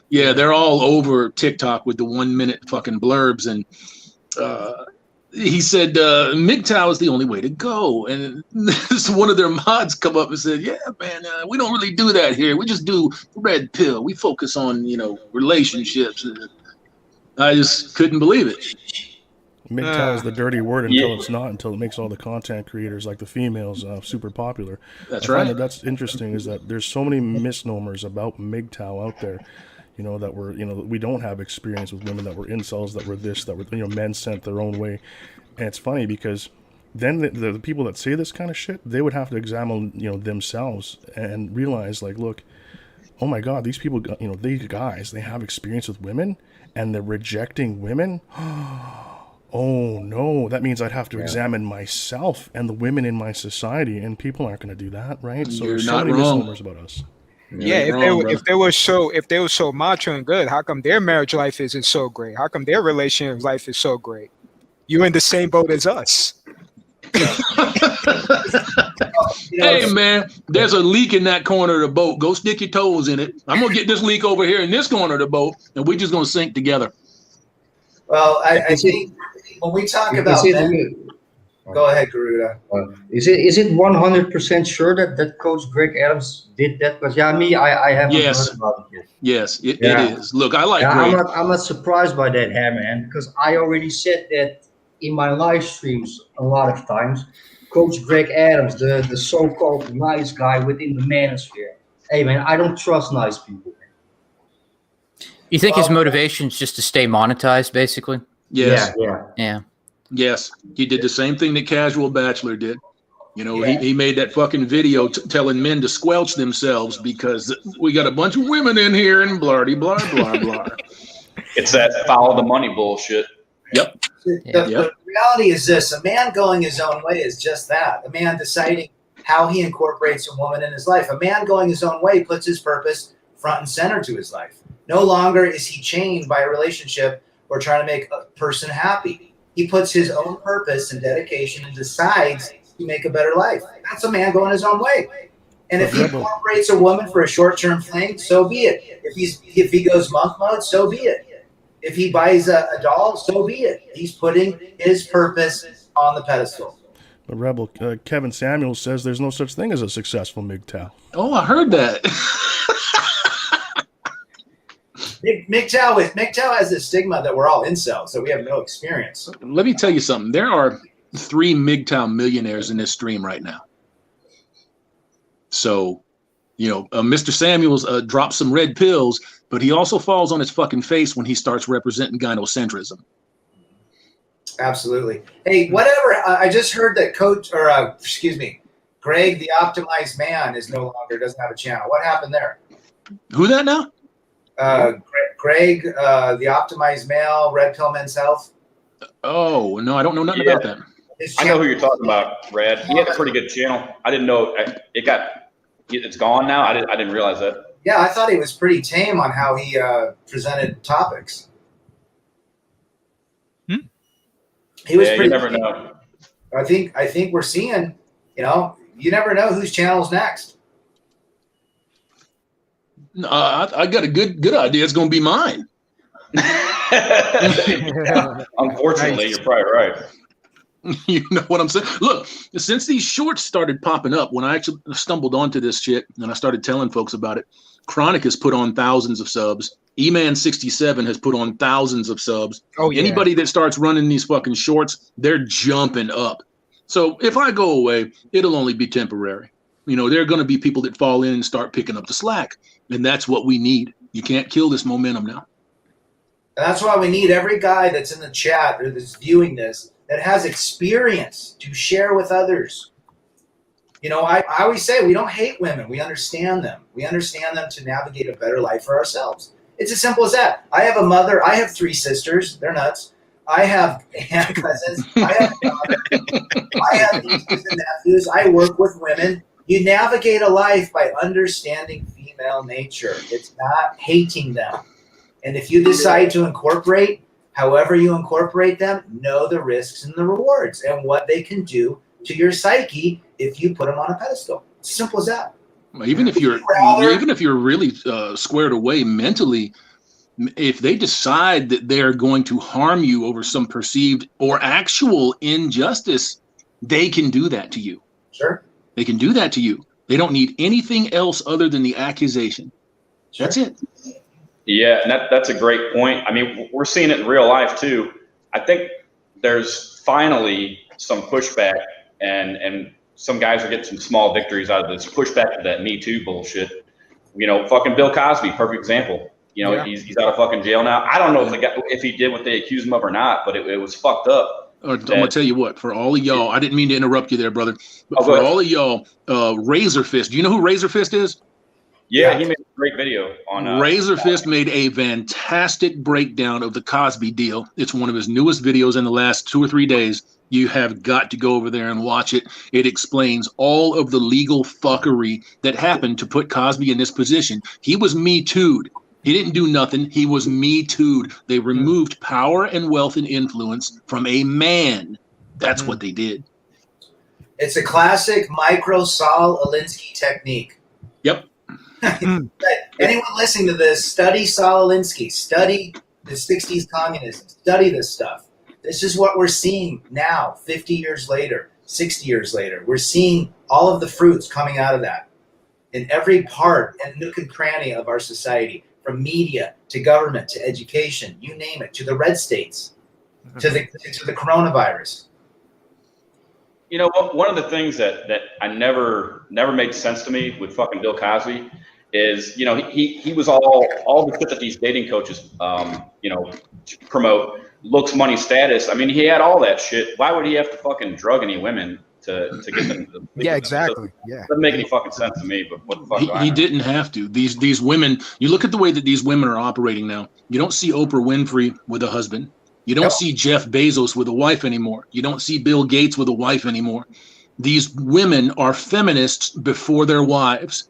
yeah, they're all over TikTok with the 1 minute fucking blurbs, and he said MGTOW is the only way to go. And one of their mods come up and said, "Yeah, man, we don't really do that here. We just do red pill. We focus on relationships." I just couldn't believe it. MGTOW is the dirty word until it's not, until it makes all the content creators, like the females, super popular. That's I right. find that's interesting is that there's so many misnomers about MGTOW out there, that we don't have experience with women, that were incels, that were this, that were, men sent their own way. And it's funny because then the people that say this kind of shit, they would have to examine, themselves and realize, like, look, oh my God, these people, these guys, they have experience with women and they're rejecting women. Oh no, that means I'd have to examine myself and the women in my society, and people aren't going to do that, right? So You're there's not so many wrong. misnomers about us. Yeah, if they were so macho and good, how come their marriage life isn't so great? How come their relationship life is so great? You're in the same boat as us. Hey man, there's a leak in that corner of the boat. Go stick your toes in it. I'm gonna get this leak over here in this corner of the boat, and we're just gonna sink together. Well, I think when we talk about men, go ahead, Garuda. Is it 100% sure that Coach Greg Adams did that? Because I haven't heard about it yet. Yes, it is. Look, I like Greg. I'm not surprised by that, Hammerhand, because I already said that in my live streams a lot of times. Coach Greg Adams, the so-called nice guy within the manosphere. Hey man, I don't trust nice people. You think his motivation is just to stay monetized, basically? Yes. Yeah. Yes. He did the same thing that Casual Bachelor did. He made that fucking video telling men to squelch themselves because we got a bunch of women in here and blah, blah, blah, blah, blah. It's that follow the money bullshit. Yep. The reality is this: a man going his own way is just that. A man deciding how he incorporates a woman in his life. A man going his own way puts his purpose front and center to his life. No longer is he chained by a relationship or trying to make a person happy. He puts his own purpose and dedication and decides to make a better life. That's a man going his own way. And if he incorporates a woman for a short-term fling, so be it. If he goes monk mode, so be it. If he buys a doll, so be it. He's putting his purpose on the pedestal. But Rebel, Kevin Samuels says there's no such thing as a successful MGTOW. Oh, I heard that. MGTOW has this stigma that we're all incels, so we have no experience. Let me tell you something. There are 3 MGTOW millionaires in this stream right now. So, Mr. Samuels drops some red pills, but he also falls on his fucking face when he starts representing gynocentrism. Absolutely. Hey, whatever. I just heard that Greg, the Optimized Man, doesn't have a channel. What happened there? Who that now? Greg, the Optimized Male, Red Pill Men's Health. Oh, no, I don't know nothing about that. I know who you're talking about, Red. He had a pretty good channel. I didn't know it's gone now. I didn't realize that. Yeah, I thought he was pretty tame on how he presented topics. He was pretty. You never know. I think we're seeing. You never know whose channel's next. I got a good idea. It's going to be mine. Unfortunately, you're probably right. You know what I'm saying? Look, since these shorts started popping up, when I actually stumbled onto this shit and I started telling folks about it, Chronic has put on thousands of subs. E-Man67 has put on thousands of subs. Oh, yeah. Anybody that starts running these fucking shorts, they're jumping up. So if I go away, it'll only be temporary. There are going to be people that fall in and start picking up the slack. And that's what we need. You can't kill this momentum now. And that's why we need every guy that's in the chat or that's viewing this that has experience to share with others. I always say we don't hate women. We understand them. We understand them to navigate a better life for ourselves. It's as simple as that. I have a mother. I have 3 sisters. They're nuts. I have aunt cousins. I have nieces and nephews. I work with women. You navigate a life by understanding female nature. It's not hating them. And if you decide to incorporate, however you incorporate them, know the risks and the rewards and what they can do to your psyche if you put them on a pedestal. It's as simple as that. Even if you're really squared away mentally, if they decide that they're going to harm you over some perceived or actual injustice, they can do that to you. Sure. They can do that to you. They don't need anything else other than the accusation. Sure. That's it. Yeah, and that's a great point. I mean, we're seeing it in real life too. I think there's finally some pushback, and some guys are getting some small victories out of this pushback to that Me Too bullshit. Fucking Bill Cosby, perfect example. He's out of fucking jail now. I don't know if he did what they accused him of or not, but it was fucked up. I'm gonna tell you what. For all of y'all, I didn't mean to interrupt you there, brother. But for all of y'all, Razor Fist. Do you know who Razor Fist is? Yeah, he made a great video on Razor Fist made a fantastic breakdown of the Cosby deal. It's one of his newest videos in the last 2 or 3 days. You have got to go over there and watch it. It explains all of the legal fuckery that happened to put Cosby in this position. He was Me Too'd. He didn't do nothing. He was Me Too'd. They removed power and wealth and influence from a man. That's what they did. It's a classic micro Saul Alinsky technique. Yep. Anyone listening to this, study Saul Alinsky, study the 60s communism, study this stuff. This is what we're seeing now, 50 years later, 60 years later. We're seeing all of the fruits coming out of that in every part and nook and cranny of our society, from media to government to education, you name it, to the red states, to the coronavirus. One of the things that I never made sense to me with fucking Bill Cosby is, he was all the shit that these dating coaches, promote, looks, money, status. I mean, he had all that shit. Why would he have to fucking drug any women to get them to yeah, exactly. Yeah. Doesn't make any fucking sense to me, but what the fuck? He didn't have to. These women, you look at the way that these women are operating now. You don't see Oprah Winfrey with a husband. You don't see Jeff Bezos with a wife anymore. You don't see Bill Gates with a wife anymore. These women are feminists before their wives,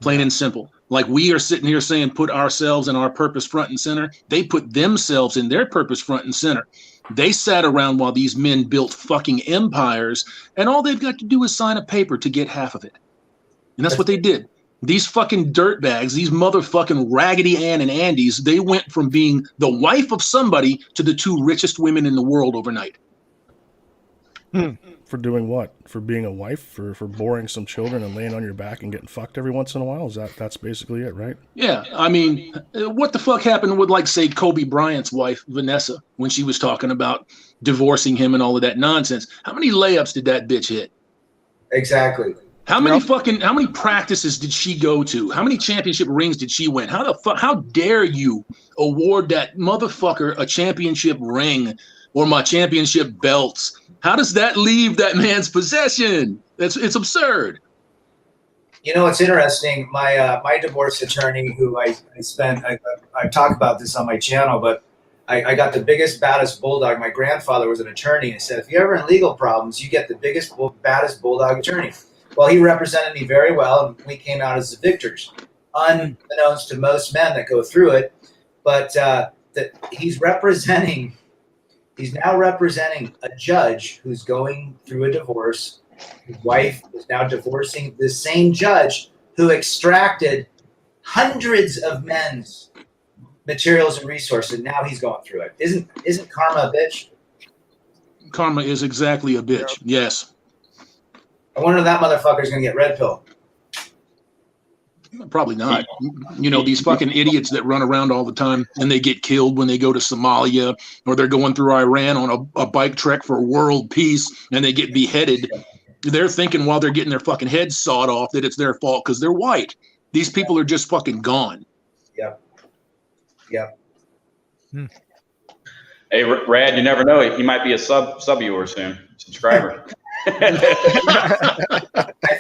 plain and simple. Like we are sitting here saying, put ourselves and our purpose front and center. They put themselves in their purpose front and center. They sat around while these men built fucking empires, and all they've got to do is sign a paper to get half of it. And that's what they did. These fucking dirtbags, these motherfucking Raggedy Ann and Andys, they went from being the wife of somebody to the 2 richest women in the world overnight. For doing what? For being a wife? For boring some children and laying on your back and getting fucked every once in a while? That's basically it, right? Yeah, I mean, what the fuck happened with, like, say, Kobe Bryant's wife, Vanessa, when she was talking about divorcing him and all of that nonsense? How many layups did that bitch hit? Exactly. How many practices did she go to? How many championship rings did she win? How dare you award that motherfucker a championship ring or my championship belts? How does that leave that man's possession? It's absurd. You know, it's interesting. My divorce attorney, who I talk about this on my channel, but I got the biggest, baddest bulldog. My grandfather was an attorney and said, if you're ever in legal problems, you get the biggest, baddest bulldog attorney. Well, he represented me very well, and we came out as the victors, unbeknownst to most men that go through it. But he's now representing a judge who's going through a divorce. His wife is now divorcing the same judge who extracted hundreds of men's materials and resources. Now he's going through it. Isn't karma a bitch? Karma is exactly a bitch. Yes. I wonder if that motherfucker's going to get red pill. Probably not. You know, these fucking idiots that run around all the time and they get killed when they go to Somalia, or they're going through Iran on a bike trek for world peace and they get beheaded. They're thinking while they're getting their fucking heads sawed off that it's their fault because they're white. These people are just fucking gone. Yep. Hey, Rad, you never know. He might be a sub of yours soon. Subscriber. I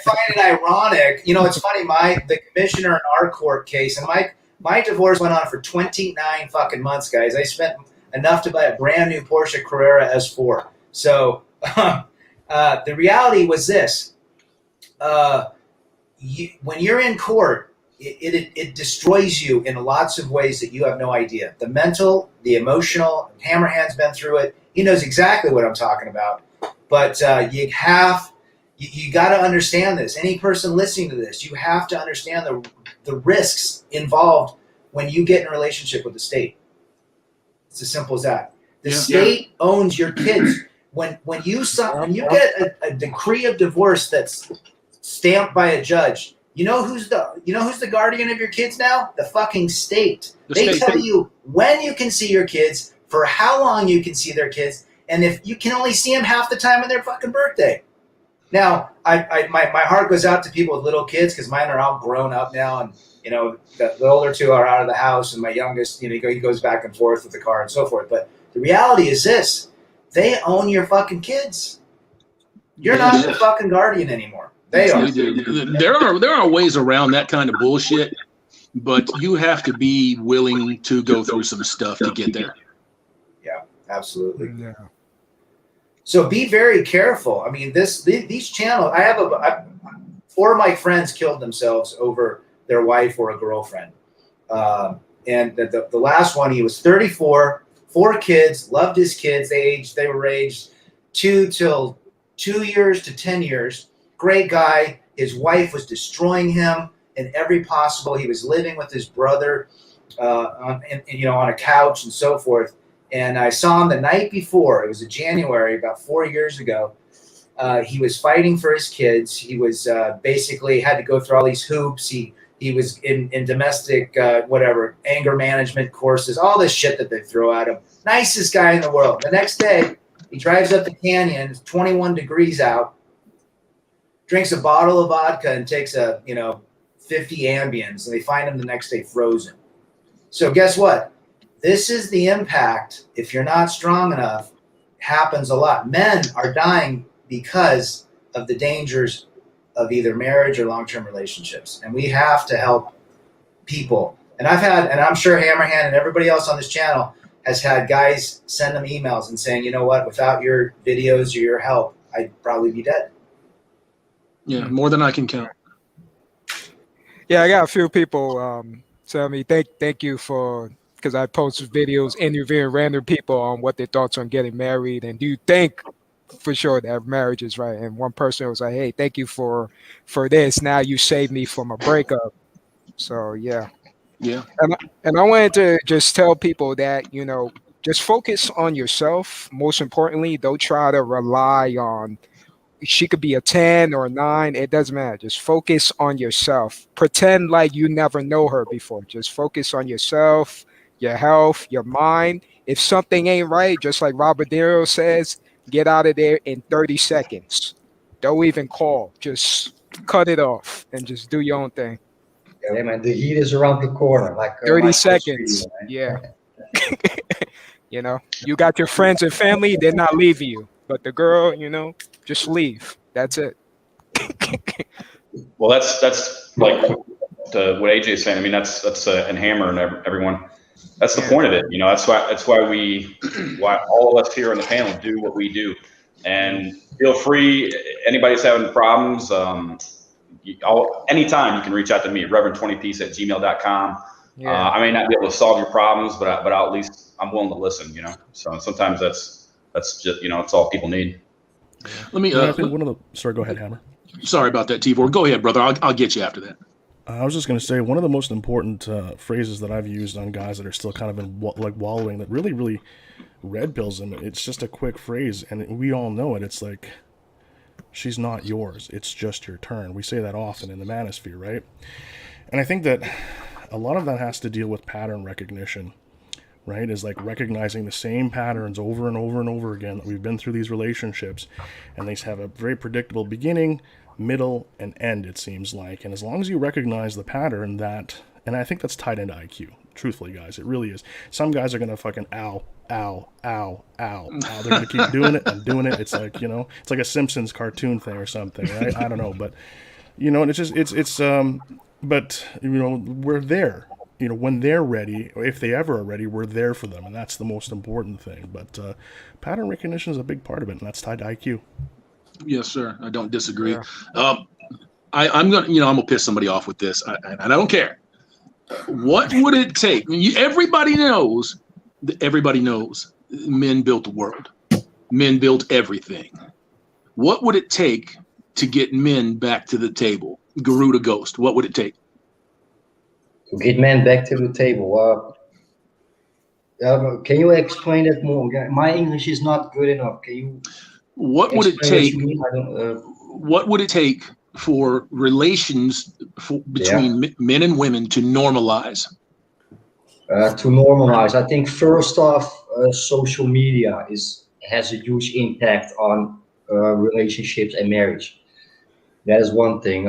find it ironic. You know, it's funny. The commissioner in our court case, and my divorce went on for 29 fucking months, guys. I spent enough to buy a brand new Porsche Carrera S4. So the reality was this: when you're in court, it destroys you in lots of ways that you have no idea. The mental, the emotional. Hammerhand's been through it. He knows exactly what I'm talking about. But you got to understand this. Any person listening to this, you have to understand the risks involved when you get in a relationship with the state. It's as simple as that. The state owns your kids. When you get a decree of divorce that's stamped by a judge, you know who's the guardian of your kids now? The fucking state. They tell you when you can see your kids, for how long you can see their kids. And if you can only see them half the time on their fucking birthday. Now, my heart goes out to people with little kids because mine are all grown up now, and you know the older 2 are out of the house, and my youngest, you know, he goes back and forth with the car and so forth. But the reality is this: they own your fucking kids. You're not the fucking guardian anymore. They are. There are ways around that kind of bullshit, but you have to be willing to go through some stuff to get there. Yeah, absolutely. Yeah. So be very careful. I mean, these channels. I have 4 of my friends killed themselves over their wife or a girlfriend, and the last one, he was 34, 4 kids, loved his kids. They were aged 2 years to 10 years. Great guy. His wife was destroying him in every possible. He was living with his brother, on a couch and so forth. And I saw him the night before. It was in January, about 4 years ago. He was fighting for his kids. He was basically had to go through all these hoops. He was in domestic anger management courses, all this shit that they throw at him. Nicest guy in the world. The next day, he drives up the canyon. It's 21 degrees out. Drinks a bottle of vodka and takes 50 Ambiens, and they find him the next day frozen. So guess what? This is the impact, if you're not strong enough, happens a lot. Men are dying because of the dangers of either marriage or long-term relationships. And we have to help people. And I'm sure Hammerhand and everybody else on this channel has had guys send them emails and saying, you know what, without your videos or your help, I'd probably be dead. Yeah, more than I can count. Yeah, I got a few people tell me thank you for, because I post videos interviewing random people on what their thoughts on getting married, and do you think for sure that marriage is right? And one person was like, "Hey, thank you for this. Now you saved me from a breakup." So yeah, and I wanted to just tell people that, you know, just focus on yourself. Most importantly, don't try to rely on. She could be a 10 or a 9. It doesn't matter. Just focus on yourself. Pretend like you never know her before. Just focus on yourself, your health, your mind. If something ain't right, just like Robert De Niro says, get out of there in 30 seconds. Don't even call. Just cut it off and just do your own thing. Yeah, man, the heat is around the corner. Like 30 seconds. Yeah. You know, you got your friends and family, they're not leaving you. But the girl, you know, just leave. That's it. Well, that's like what AJ is saying. I mean, that's and Hammer and everyone. That's the point of it. You know, that's why all of us here on the panel do what we do. And feel free, anybody's having problems, anytime you can reach out to me, reverend20piece@gmail.com. Yeah. I may not be able to solve your problems, but I'll at least I'm willing to listen. You know, so sometimes that's just, you know, it's all people need. Let me. I think sorry, go ahead, Hammer. Sorry about that, T.V.O.R. Go ahead, brother. I'll get you after that. I was just going to say, one of the most important phrases that I've used on guys that are still kind of in like wallowing, that really red pills them. It's just a quick phrase, and we all know it. It's like, she's not yours. It's just your turn. We say that often in the manosphere, right? And I think that a lot of that has to deal with pattern recognition, right? Is like recognizing the same patterns over and over and over again that we've been through these relationships, and they have a very predictable beginning, middle, and end, it seems like. And as long as you recognize the pattern, that, and I think that's tied into IQ, truthfully, guys, it really is. Some guys are gonna fucking ow, they're gonna keep doing it and doing it. It's like, you know, it's like a Simpsons cartoon thing or something, right? I don't know, but you know, it's just it's but you know, we're there. You know, when they're ready, if they ever are ready, we're there for them, and that's the most important thing. But pattern recognition is a big part of it, and that's tied to IQ. Yes, sir. I don't disagree. Yeah. I'm gonna piss somebody off with this, and I don't care. What would it take? Everybody knows men built the world. Men built everything. What would it take to get men back to the table? Garuda Ghost, what would it take? To get men back to the table. Can you explain that more? My English is not good enough. Can you? What would it take? What what would it take for relations between men and women to normalize? To normalize, I think first off, social media has a huge impact on relationships and marriage. That is one thing.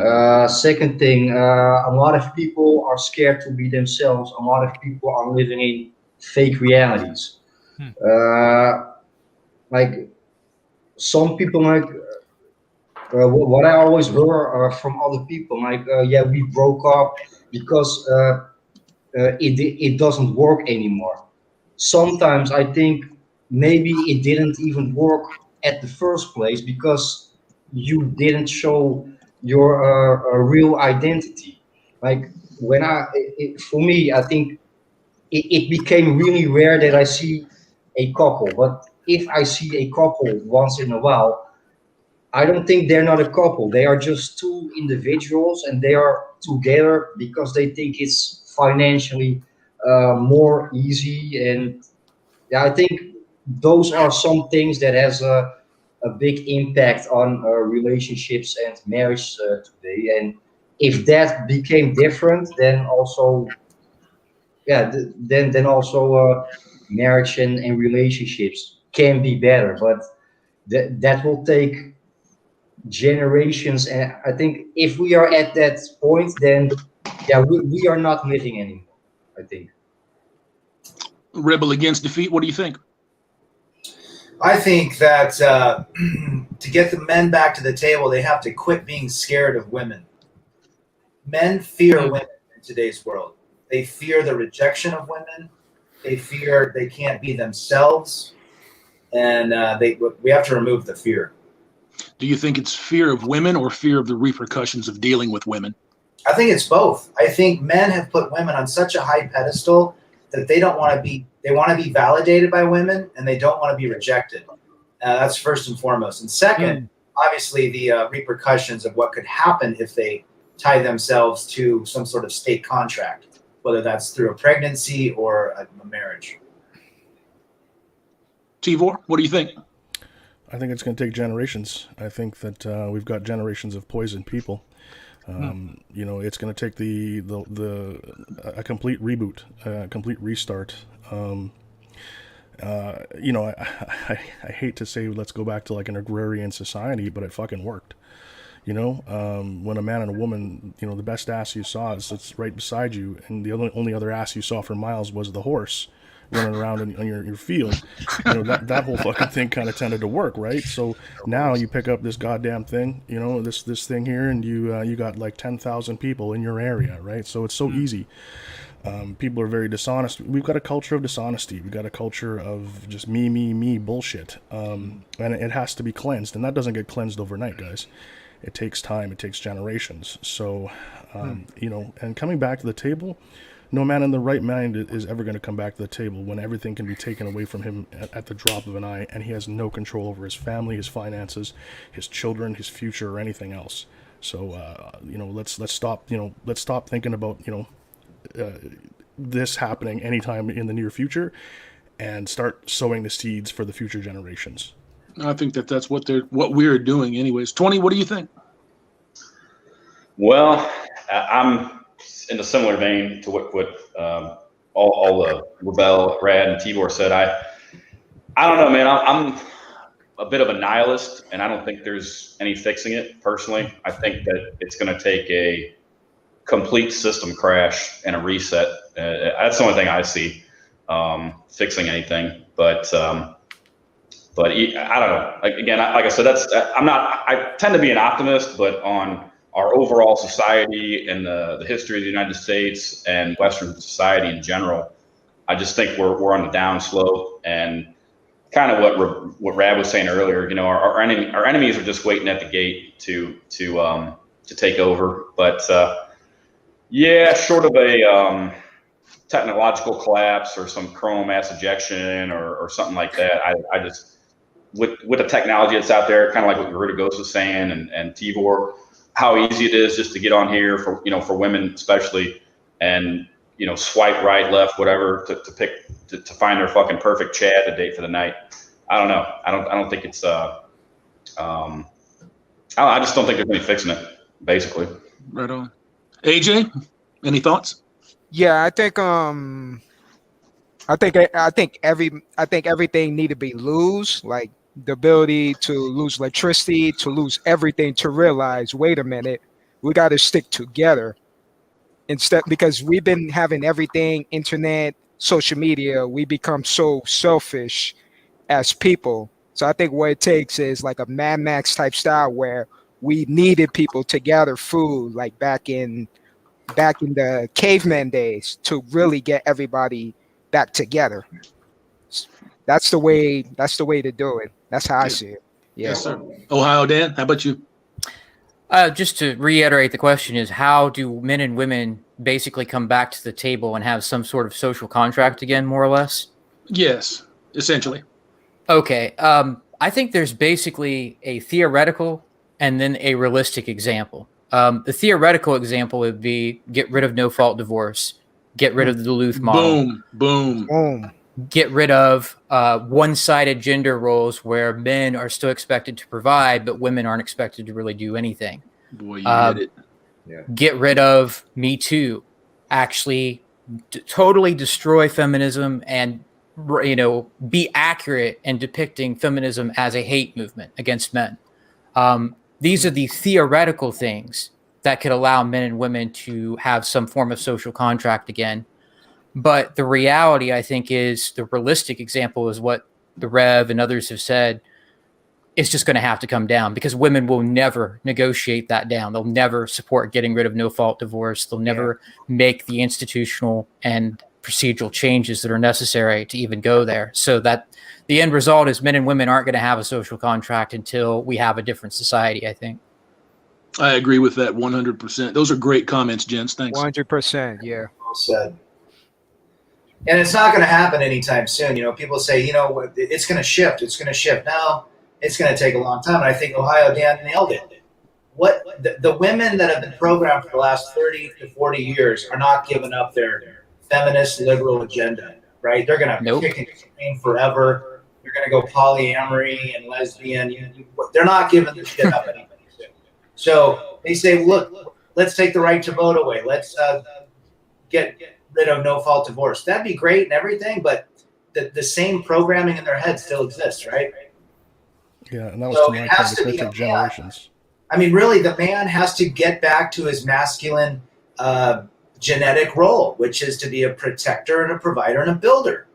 Second thing, a lot of people are scared to be themselves. A lot of people are living in fake realities. Like some people, like what I always hear from other people, like, we broke up because it doesn't work anymore. Sometimes I think maybe it didn't even work at the first place because you didn't show your real identity. Like for me, I think it became really rare that I see a couple. But if I see a couple once in a while, I don't think they're not a couple. They are just two individuals, and they are together because they think it's financially more easy. And yeah, I think those are some things that has a big impact on relationships and marriage today. And if that became different, then also, then also marriage and relationships can be better. But that will take generations. And I think if we are at that point, then we are not living anymore, I think. Rebel against defeat. What do you think? I think that to get the men back to the table, they have to quit being scared of women. Men fear women in today's world. They fear the rejection of women. They fear they can't be themselves, and we have to remove the fear. Do you think it's fear of women or fear of the repercussions of dealing with women? I think it's both. I think men have put women on such a high pedestal that they don't want to be. They want to be validated by women, and they don't want to be rejected. That's first and foremost. And second, obviously, the repercussions of what could happen if they tie themselves to some sort of state contract, whether that's through a pregnancy or a marriage. T.V.O.R, what do you think? I think it's going to take generations. I think that we've got generations of poisoned people. It's going to take a complete reboot, a complete restart. I hate to say let's go back to like an agrarian society, but it fucking worked. When a man and a woman, the best ass you saw is it's right beside you, and the only other ass you saw for miles was the horse running around on your field. That whole fucking thing kind of tended to work, right? So now you pick up this goddamn thing, this thing here, and you got like 10,000 people in your area, right? So it's so easy. People are very dishonest. We've got a culture of dishonesty. We've got a culture of just me bullshit, and it has to be cleansed, and that doesn't get cleansed overnight, guys. It takes time. It takes generations. So, and coming back to the table, no man in the right mind is ever going to come back to the table when everything can be taken away from him at the drop of an eye, and he has no control over his family, his finances, his children, his future, or anything else. So, let's stop. Let's stop thinking about this happening anytime in the near future, and start sowing the seeds for the future generations. I think that's what we're doing, anyways. 20, what do you think? Well, I'm in a similar vein to what all the Rebel, R.A.D, and T.V.O.R said. I don't know, man. I'm a bit of a nihilist, and I don't think there's any fixing it. Personally, I think that it's going to take a complete system crash and a reset. That's the only thing I see fixing anything. But I don't know. Again, like I said, I tend to be an optimist, but on our overall society and the history of the United States and Western society in general, I just think we're on the down slope. And kind of what R.A.D was saying earlier, our enemies are just waiting at the gate to take over. But short of a technological collapse or some coronal mass ejection or something like that, I just with the technology that's out there, kind of like what Garuda Ghost was saying and T.V.O.R, how easy it is just to get on here for women especially, and swipe right, left, whatever to find their fucking perfect Chad to date for the night. I don't know. I don't think it's I just don't think there's any fixing it, basically. Right on. AJ, any thoughts? Yeah, I think everything need to be lose, like the ability to lose electricity, to lose everything, to realize, wait a minute, we got to stick together instead, because we've been having everything, internet, social media, we become so selfish as people. So I think what it takes is like a Mad Max type style where we needed people to gather food, like back in the caveman days, to really get everybody back together. That's the way to do it. That's how I see it. Yeah. Yes, sir. Ohio Dan, how about you? Just to reiterate, the question is, how do men and women basically come back to the table and have some sort of social contract again, more or less? Yes, essentially. Okay. I think there's basically a theoretical and then a realistic example. The theoretical example would be get rid of no-fault divorce, get rid of the Duluth model. Boom. Get rid of one-sided gender roles where men are still expected to provide, but women aren't expected to really do anything. Boy, you hit it. Yeah. Get rid of Me Too. Actually, totally destroy feminism and be accurate in depicting feminism as a hate movement against men. These are the theoretical things that could allow men and women to have some form of social contract again. But the reality, I think, is the realistic example is what the Rev and others have said. It's just going to have to come down, because women will never negotiate that down. They'll never support getting rid of no-fault divorce. They'll never make the institutional and procedural changes that are necessary to even go there. So that the end result is men and women aren't going to have a social contract until we have a different society, I think. I agree with that 100%. Those are great comments, gents. Thanks. 100%. Yeah. Well said. And it's not going to happen anytime soon. You know, people say, you know, it's going to shift. It's going to shift. No, it's going to take a long time. And I think Ohio Dan nailed it. What the women that have been programmed for the last 30 to 40 years are not giving up their feminist liberal agenda, right? They're going to kick and scream forever. They're going to go polyamory and lesbian. They're not giving this shit up anytime soon. So they say, look, let's take the right to vote away. Let's get rid of no-fault divorce. That'd be great and everything, but the same programming in their head still exists, right? Yeah, and that was to my point, it took generations. I mean, really, the man has to get back to his masculine genetic role, which is to be a protector and a provider and a builder.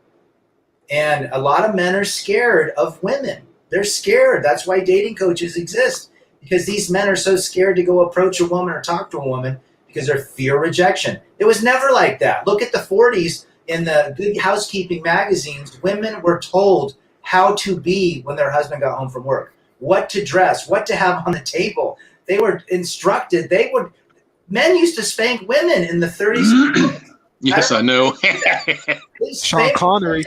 And a lot of men are scared of women. They're scared. That's why dating coaches exist, because these men are so scared to go approach a woman or talk to a woman because they're fear rejection. It was never like that. Look at the 40s in the Good Housekeeping magazines. Women were told how to be when their husband got home from work, what to dress, what to have on the table. They were instructed. Men used to spank women in the 30s. Yes, I know. Sean Connery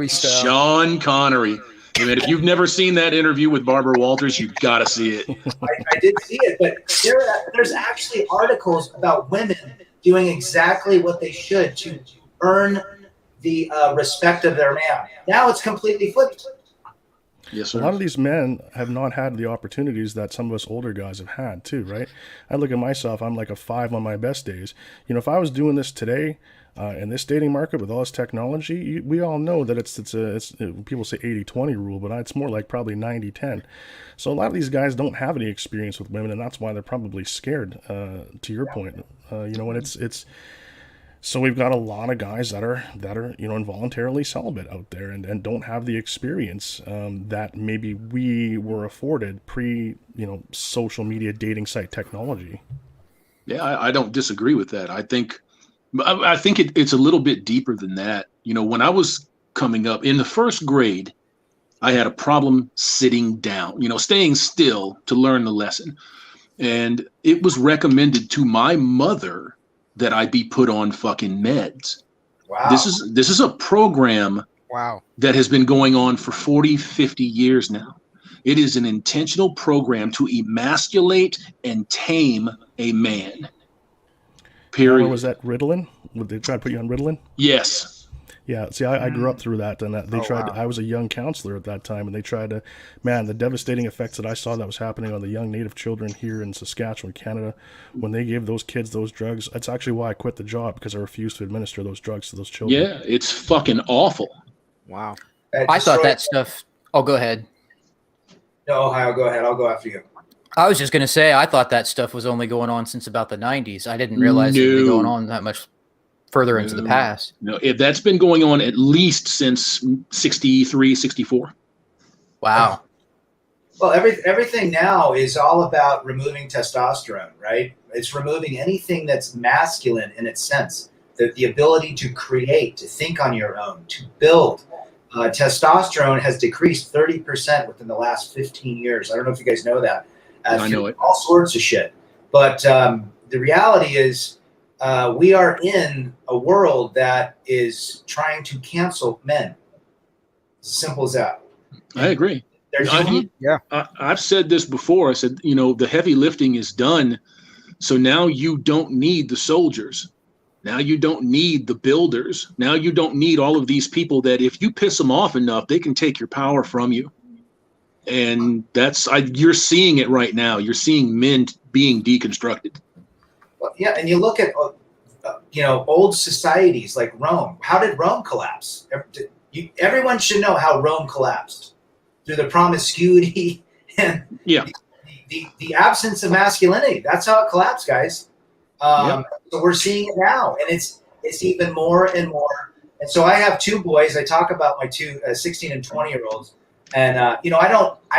style. Sean Connery. I mean, if you've never seen that interview with Barbara Walters, you've got to see it. I did see it, but there's actually articles about women doing exactly what they should to earn the respect of their man. Now it's completely flipped. Yes, sir. A lot of these men have not had the opportunities that some of us older guys have had too, right? I look at myself, I'm like a 5 on my best days. You know, if I was doing this today in this dating market with all this technology, we all know that it's people say 80-20 rule, but it's more like probably 90-10. So a lot of these guys don't have any experience with women, and that's why they're probably scared, to your point. You know, and it's so we've got a lot of guys that are you know, involuntarily celibate out there and don't have the experience that maybe we were afforded pre, you know, social media dating site technology. Yeah, I don't disagree with that. I think it's a little bit deeper than that. You know, when I was coming up in the first grade, I had a problem sitting down, you know, staying still to learn the lesson. And it was recommended to my mother that I be put on fucking meds. Wow. This is a program that has been going on for 40, 50 years now. It is an intentional program to emasculate and tame a man. Period. Or was that Ritalin? Would they try to put you on Ritalin? Yes. Yeah, see, I grew up through that, and they tried. I was a young counselor at that time, and they tried to, man, the devastating effects that I saw that was happening on the young Native children here in Saskatchewan, Canada, when they gave those kids those drugs. That's actually why I quit the job, because I refused to administer those drugs to those children. Yeah, it's fucking awful. Wow. I thought that stuff. Oh, go ahead. No, Ohio, go ahead. I'll go after you. I was just going to say, I thought that stuff was only going on since about the 90s. I didn't realize it was going on that much further into the past. No, that's been going on at least since 63, 64. Wow. Well, everything now is all about removing testosterone, right? It's removing anything that's masculine in its sense, the ability to create, to think on your own, to build. Testosterone has decreased 30% within the last 15 years. I don't know if you guys know that. I know it. All sorts of shit. But the reality is we are in a world that is trying to cancel men. Simple as that. I agree. I've said this before. I said, you know, the heavy lifting is done. So now you don't need the soldiers. Now you don't need the builders. Now you don't need all of these people that if you piss them off enough, they can take your power from you. And you're seeing it right now. You're seeing men being deconstructed. Well, yeah, and you look at old societies like Rome. How did Rome collapse? Everyone should know how Rome collapsed, through the promiscuity and the absence of masculinity. That's how it collapsed, guys. So we're seeing it now, and it's even more and more. And so I have two boys. I talk about my two 16 and 20-year-olds. And I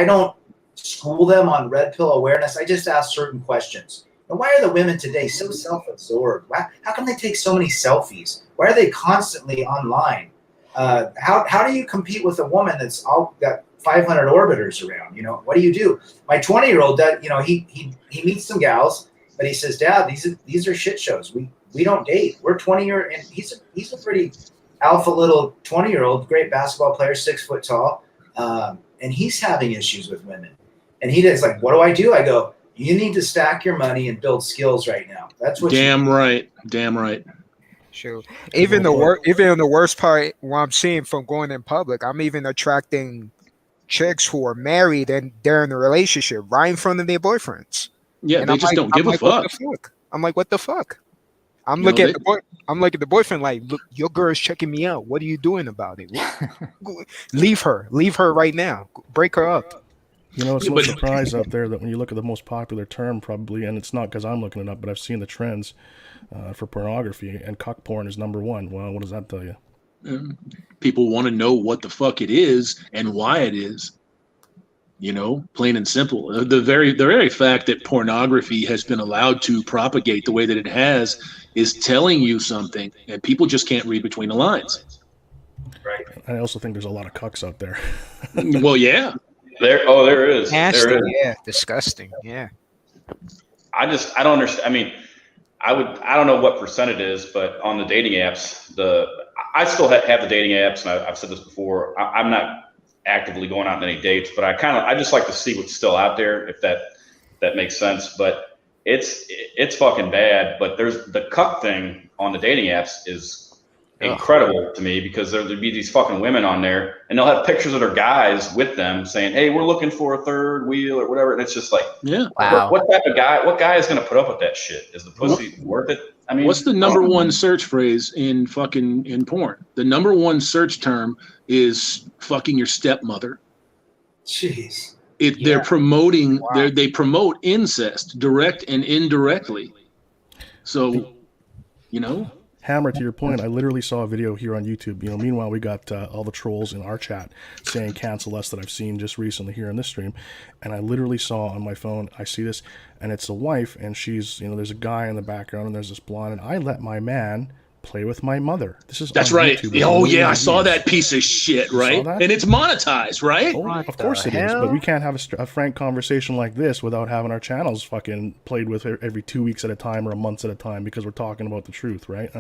don't school them on red pill awareness. I just ask certain questions. And why are the women today so self-absorbed? How come they take so many selfies? Why are they constantly online? How do you compete with a woman that's all got 500 orbiters around? You know, what do? My 20-year-old, you know, he meets some gals, but he says, Dad, these are shit shows. We don't date. We're 20 and he's a pretty alpha little 20-year-old, great basketball player, 6 foot tall, and he's having issues with women. And he's like, what do? I go, you need to stack your money and build skills right now. That's what. Damn right. Sure. Even the worst part, what I'm seeing from going in public, I'm even attracting chicks who are married and they're in a relationship right in front of their boyfriends. Yeah, and they just don't give a fuck. I'm like, what the fuck? I'm looking at the boyfriend like, look, your girl is checking me out. What are you doing about it? Leave her right now. Break her up. You know, it's no surprise out there that when you look at the most popular term, probably, and it's not because I'm looking it up, but I've seen the trends for pornography, and cuck porn is number one. Well, what does that tell you? People want to know what the fuck it is and why it is. You know, plain and simple. The very fact that pornography has been allowed to propagate the way that it has is telling you something, and people just can't read between the lines. Right. I also think there's a lot of cucks out there. Well, yeah. There is. Nasty, there is. yeah. Disgusting, yeah. I don't understand. I mean, I don't know what percent it is, but on the dating apps, I still have the dating apps, and I've said this before. I'm not actively going out on any dates, but I just like to see what's still out there, if that makes sense. But it's fucking bad. But there's the cuck thing on the dating apps is incredible to me, because there'd be these fucking women on there and they'll have pictures of their guys with them saying, hey, we're looking for a third wheel or whatever. And it's just like, yeah, wow. What guy is going to put up with that shit? Is the pussy worth it? I mean, what's the number one search phrase in porn? The number one search term is fucking your stepmother. Jeez. They're promoting, they promote incest, direct and indirectly. So, you know. Hammer, to your point, I literally saw a video here on YouTube. You know, meanwhile, we got all the trolls in our chat saying cancel us that I've seen just recently here in this stream. And I literally saw on my phone, I see this, and it's a wife, and she's, you know, there's a guy in the background, and there's this blonde, and I let my man play with my mother. That's right. YouTube. Oh, yeah, I saw that piece of shit, right? And it's monetized, right? Oh, of course it is, but we can't have a frank conversation like this without having our channels fucking played with every 2 weeks at a time or a month at a time, because we're talking about the truth, right?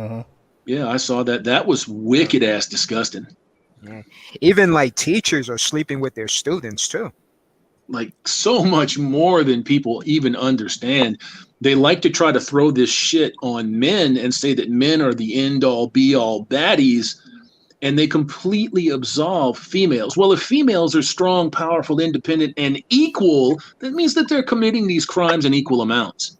Yeah, I saw that. That was wicked ass disgusting. Yeah. Even like teachers are sleeping with their students too. Like so much more than people even understand. They like to try to throw this shit on men and say that men are the end all be all baddies, and they completely absolve females. Well, if females are strong, powerful, independent, and equal, that means that they're committing these crimes in equal amounts.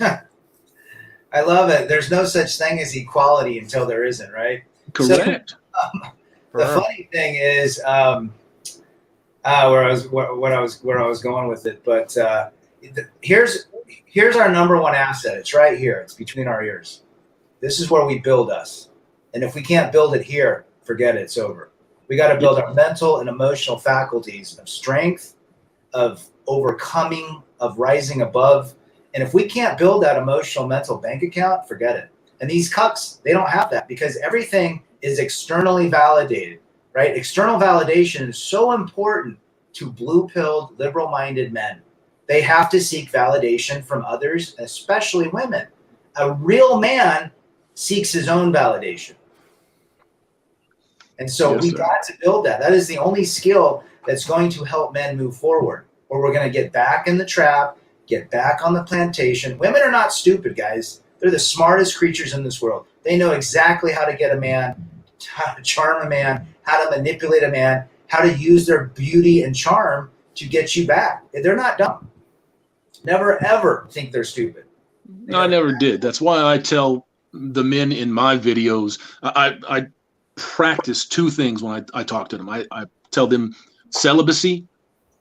I love it. There's no such thing as equality until there isn't, right? Correct. So, the funny thing is, where I was going with it, but here's our number one asset. It's right here. It's between our ears. This is where we build us. And if we can't build it here, forget it. It's over. We got to build our mental and emotional faculties of strength, of overcoming, of rising above. And if we can't build that emotional mental bank account, forget it. And these cucks, they don't have that, because everything is externally validated, right? External validation is so important to blue-pilled, liberal-minded men. They have to seek validation from others, especially women. A real man seeks his own validation. And so we got to build that. That is the only skill that's going to help men move forward, or we're going to get back in the trap, get back on the plantation. Women are not stupid, guys. They're the smartest creatures in this world. They know exactly how to get a man, how to charm a man, how to manipulate a man, how to use their beauty and charm to get you back. They're not dumb. Never, ever think they're stupid. No, I never did. That's why I tell the men in my videos, I practice two things when I talk to them. I tell them celibacy,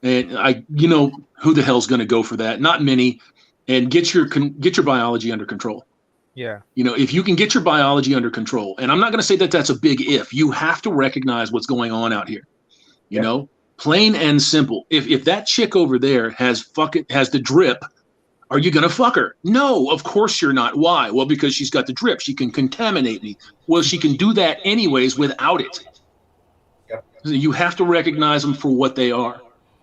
and you know, who the hell's going to go for that? Not many. And get your biology under control. Yeah. You know, if you can get your biology under control, and I'm not going to say that that's a big if. You have to recognize what's going on out here. You know, plain and simple. If that chick over there has the drip, Are you going to fuck her? No, of course you're not. Why? Well, because she's got the drip. She can contaminate me. Well, she can do that anyways without it. Yep. You have to recognize them for what they are.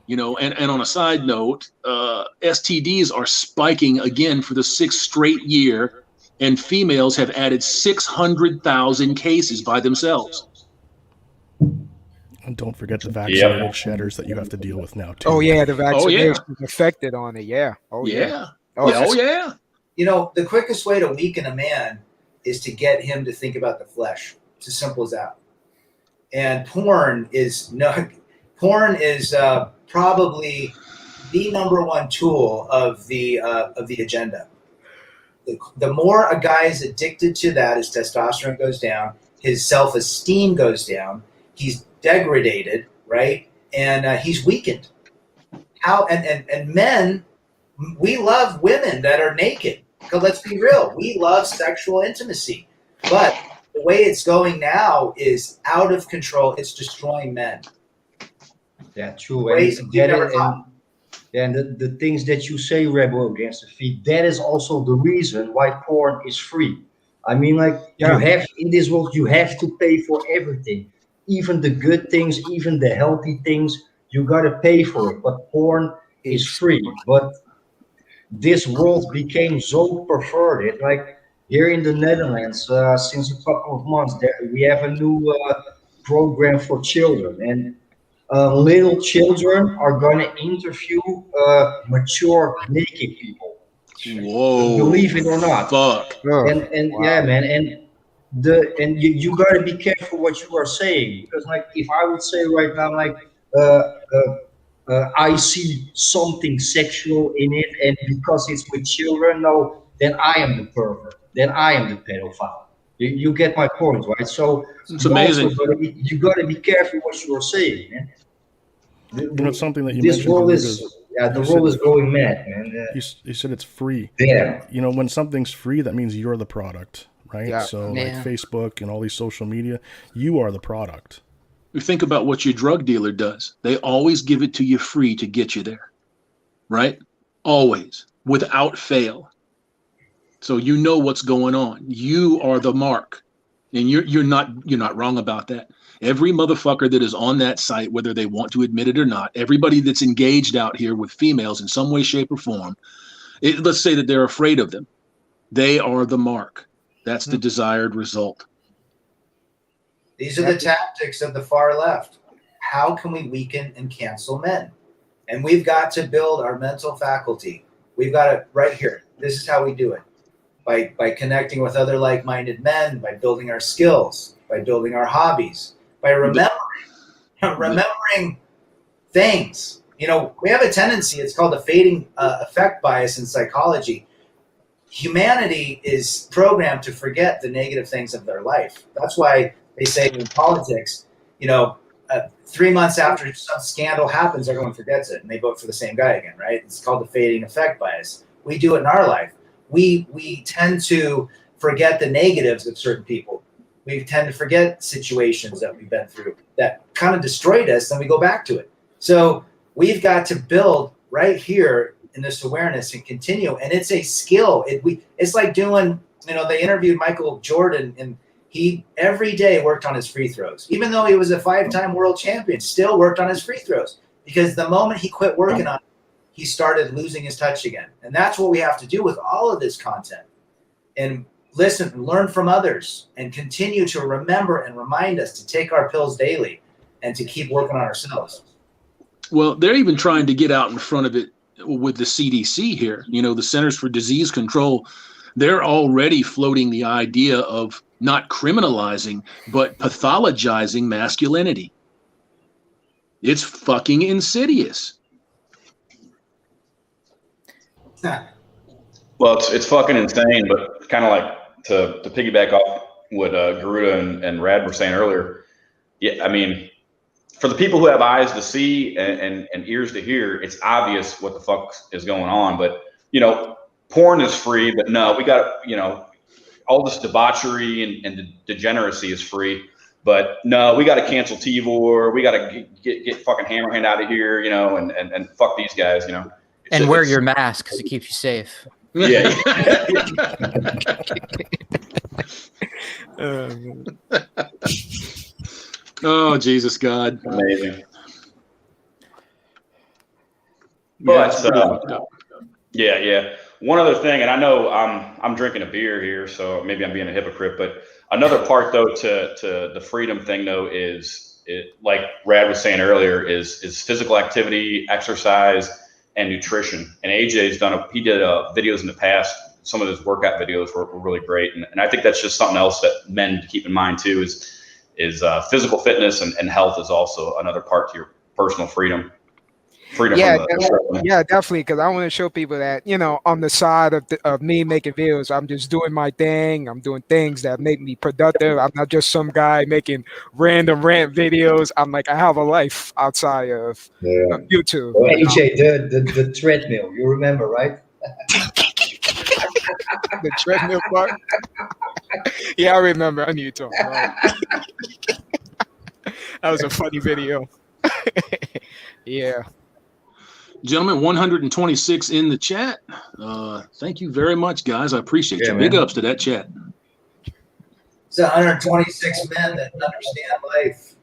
You know, and on a side note, STDs are spiking again for the 6th straight year, and females have added 600,000 cases by themselves. And don't forget the vaccinated shedders that you have to deal with now too. Oh yeah, the vaccination affected on it. Yeah. Oh yeah. Oh yeah. You know, the quickest way to weaken a man is to get him to think about the flesh. It's as simple as that. And porn is probably the number one tool of the agenda. The more a guy is addicted to that, his testosterone goes down, his self-esteem goes down, he's degraded, right? And he's weakened. And men, we love women that are naked. Because let's be real, we love sexual intimacy. But the way it's going now is out of control. It's destroying men. Yeah, true. And the things that you say, Rebel Against the Feet, that is also the reason why porn is free. I mean, like, you have, in this world, you have to pay for everything. Even the good things, even the healthy things, you got to pay for it. But porn is free. But this world became so perverted. Like, here in the Netherlands, since a couple of months, we have a new program for children. And little children are going to interview mature naked people. Whoa! Believe it or not. Fuck. And wow. Yeah, man. And you got to be careful what you are saying, because like if I would say right now like I see something sexual in it, and because it's with children, no, then I am the pervert. Then I am the pedophile. You get my point, right? So it's amazing. You got to be careful what you are saying, man. You know, something that you this mentioned. World is, the world is going mad, man. You said it's free. Yeah. You know, when something's free, that means you're the product, right? Yeah. So like Facebook and all these social media, you are the product. You think about what your drug dealer does. They always give it to you free to get you there, right? Always, without fail. So you know what's going on. You are the mark, and you're not wrong about that. Every motherfucker that is on that site, whether they want to admit it or not, everybody that's engaged out here with females in some way, shape, or form, let's say that they're afraid of them. They are the mark. That's the desired result. These are the tactics of the far left. How can we weaken and cancel men? And we've got to build our mental faculty. We've got it right here. This is how we do it. By connecting with other like-minded men, by building our skills, by building our hobbies, by remembering things. You know, we have a tendency, it's called the fading effect bias in psychology. Humanity is programmed to forget the negative things of their life. That's why they say in politics, you know, 3 months after some scandal happens, everyone forgets it and they vote for the same guy again, right? It's called the fading effect bias. We do it in our life. We tend to forget the negatives of certain people. We tend to forget situations that we've been through that kind of destroyed us, and we go back to it. So we've got to build right here in this awareness and continue. And it's a skill. It's like doing, you know, they interviewed Michael Jordan, and he every day worked on his free throws. Even though he was a 5-time world champion, still worked on his free throws. Because the moment he quit working on it, he started losing his touch again. And that's what we have to do with all of this content. And listen and learn from others and continue to remember and remind us to take our pills daily and to keep working on ourselves. Well, they're even trying to get out in front of it with the CDC here. You know, the Centers for Disease Control, they're already floating the idea of not criminalizing, but pathologizing masculinity. It's fucking insidious. Well, it's fucking insane, but kind of like to piggyback off what Garuda and R.A.D were saying earlier. Yeah, I mean, for the people who have eyes to see and ears to hear, it's obvious what the fuck is going on. But, you know, porn is free, but no, we got, you know, all this debauchery and degeneracy is free. But no, we got to cancel T.V.O.R. We got to get fucking Hammerhand out of here, you know, and fuck these guys, you know. And wear your mask because it keeps you safe. Yeah. Oh, Jesus God. Amazing. Yeah, But it's pretty fucked up. yeah. One other thing, and I know I'm drinking a beer here, so maybe I'm being a hypocrite. But another part, though, to the freedom thing, though, is like Rad was saying earlier, is physical activity, exercise, and nutrition. And AJ's he did videos in the past. Some of his workout videos were really great, and I think that's just something else that men keep in mind too. Is physical fitness and health is also another part to your personal freedom. Yeah, definitely. Because I want to show people that, on the side of me making videos, I'm just doing my thing. I'm doing things that make me productive. I'm not just some guy making random rant videos. I'm like, I have a life outside of YouTube. Oh, AJ, the treadmill, you remember, right? The treadmill part. Yeah, I remember. I knew you talking about. That was a funny video. Yeah. Gentlemen, 126 in the chat. Thank you very much, guys. I appreciate you. Big ups to that chat. It's 126 men that understand life.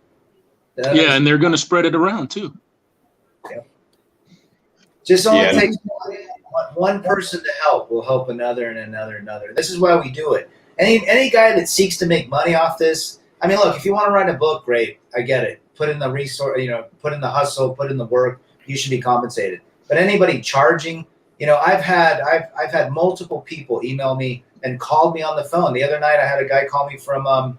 Yeah, and they're going to spread it around too. Yeah. Just only takes one person to help will help another and another and another. This is why we do it. Any guy that seeks to make money off this, I mean, look, if you want to write a book, great. I get it. Put in the resource, put in the hustle, put in the work. You should be compensated. But anybody charging, I've had multiple people email me and called me on the phone. The other night I had a guy call me from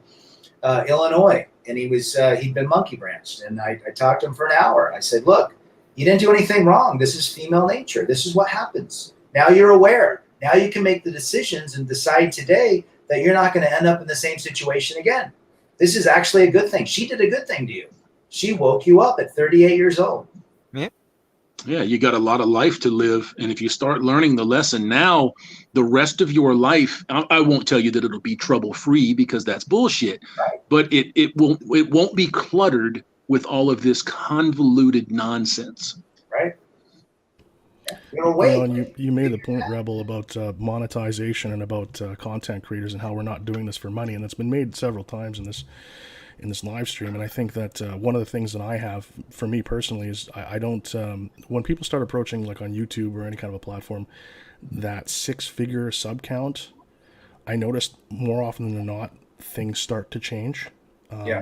Illinois, and he'd been monkey branched, and I talked to him for an hour. I said, look, you didn't do anything wrong. This is female nature. This is what happens. Now you're aware. Now you can make the decisions and decide today that you're not going to end up in the same situation again. This is actually a good thing. She did a good thing to you. She woke you up at 38 years old. Yeah, you got a lot of life to live. And if you start learning the lesson now, the rest of your life, I won't tell you that it'll be trouble-free because that's bullshit. Right. But it won't be cluttered with all of this convoluted nonsense. Right. You made the point, Rebel, about monetization and about content creators and how we're not doing this for money. And it's been made several times in this live stream. And I think that one of the things that I have for me personally is I don't, when people start approaching like on YouTube or any kind of a platform, that 6-figure sub count, I noticed more often than not, things start to change.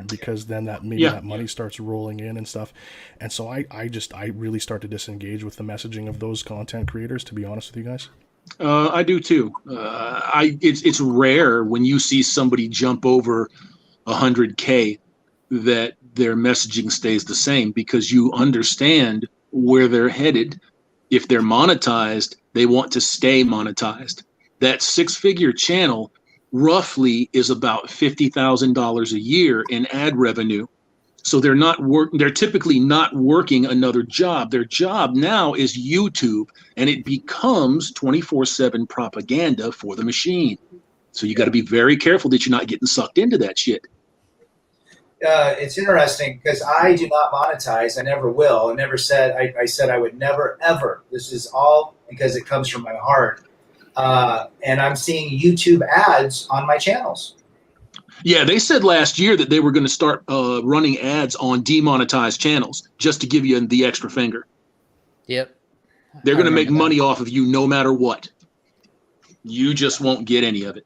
Because then that money starts rolling in and stuff. And so I really start to disengage with the messaging of those content creators, to be honest with you guys. I do too. It's rare when you see somebody jump over 100K that their messaging stays the same, because you understand where they're headed. If they're monetized, they want to stay monetized. That 6-figure channel roughly is about $50,000 a year in ad revenue. So they're typically not working another job. Their job now is YouTube, and it becomes 24/7 propaganda for the machine. So you got to be very careful that you're not getting sucked into that shit. It's interesting because I do not monetize. I never will. I said I would never, ever. This is all because it comes from my heart. And I'm seeing YouTube ads on my channels. Yeah, they said last year that they were going to start running ads on demonetized channels just to give you the extra finger. Yep. They're going to make money off of you no matter what. You just won't get any of it.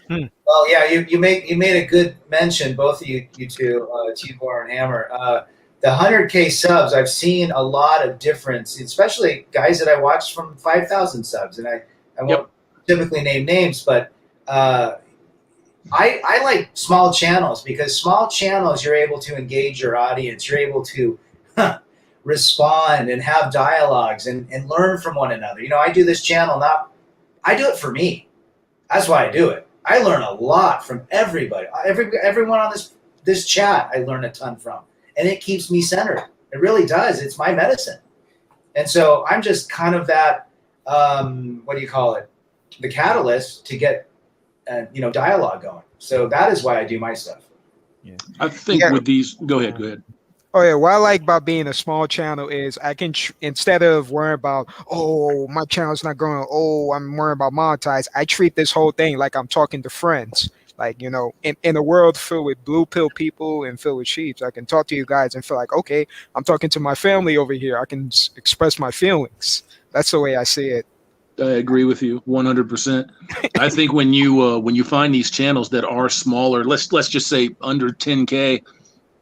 Well, yeah, you made a good mention, both of you two, T.V.O.R and Hammer. The 100K subs, I've seen a lot of difference, especially guys that I watched from 5,000 subs, and I won't typically name names, but I like small channels, because small channels, you're able to engage your audience. You're able to respond and have dialogues and learn from one another. I do this channel, I do it for me. That's why I do it. I learn a lot from everybody. Everyone on this chat, I learn a ton from. And it keeps me centered. It really does. It's my medicine. And so I'm just kind of that, the catalyst to get, dialogue going. So that is why I do my stuff. Yeah. I think with these, go ahead. Oh yeah, what I like about being a small channel is I can instead of worrying about my channel's not growing, I'm worrying about monetize. I treat this whole thing like I'm talking to friends. Like, in a world filled with blue pill people and filled with sheeps, I can talk to you guys and feel like, okay, I'm talking to my family over here. I can express my feelings. That's the way I see it. I agree with you 100%. I think when you find these channels that are smaller, let's just say under 10K,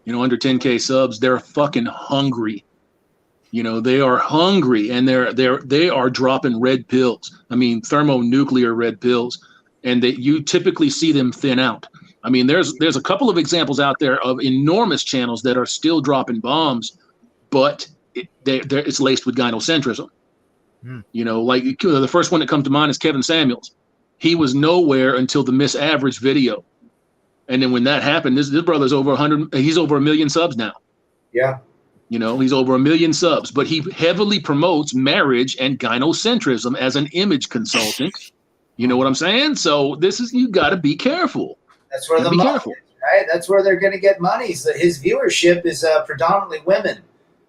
under 10K subs, they're fucking hungry. They are hungry, and they are dropping red pills. I mean, thermonuclear red pills, and that you typically see them thin out. I mean, there's a couple of examples out there of enormous channels that are still dropping bombs, but it's laced with gynocentrism. Like the first one that comes to mind is Kevin Samuels. He was nowhere until the Miss Average video. And then when that happened, this brother's over 100. He's over 1 million subs now. Yeah. He's over 1 million subs, but he heavily promotes marriage and gynocentrism as an image consultant. You know what I'm saying? So you got to be careful. That's where the money is, right? That's where they're going to get money. So his viewership is predominantly women.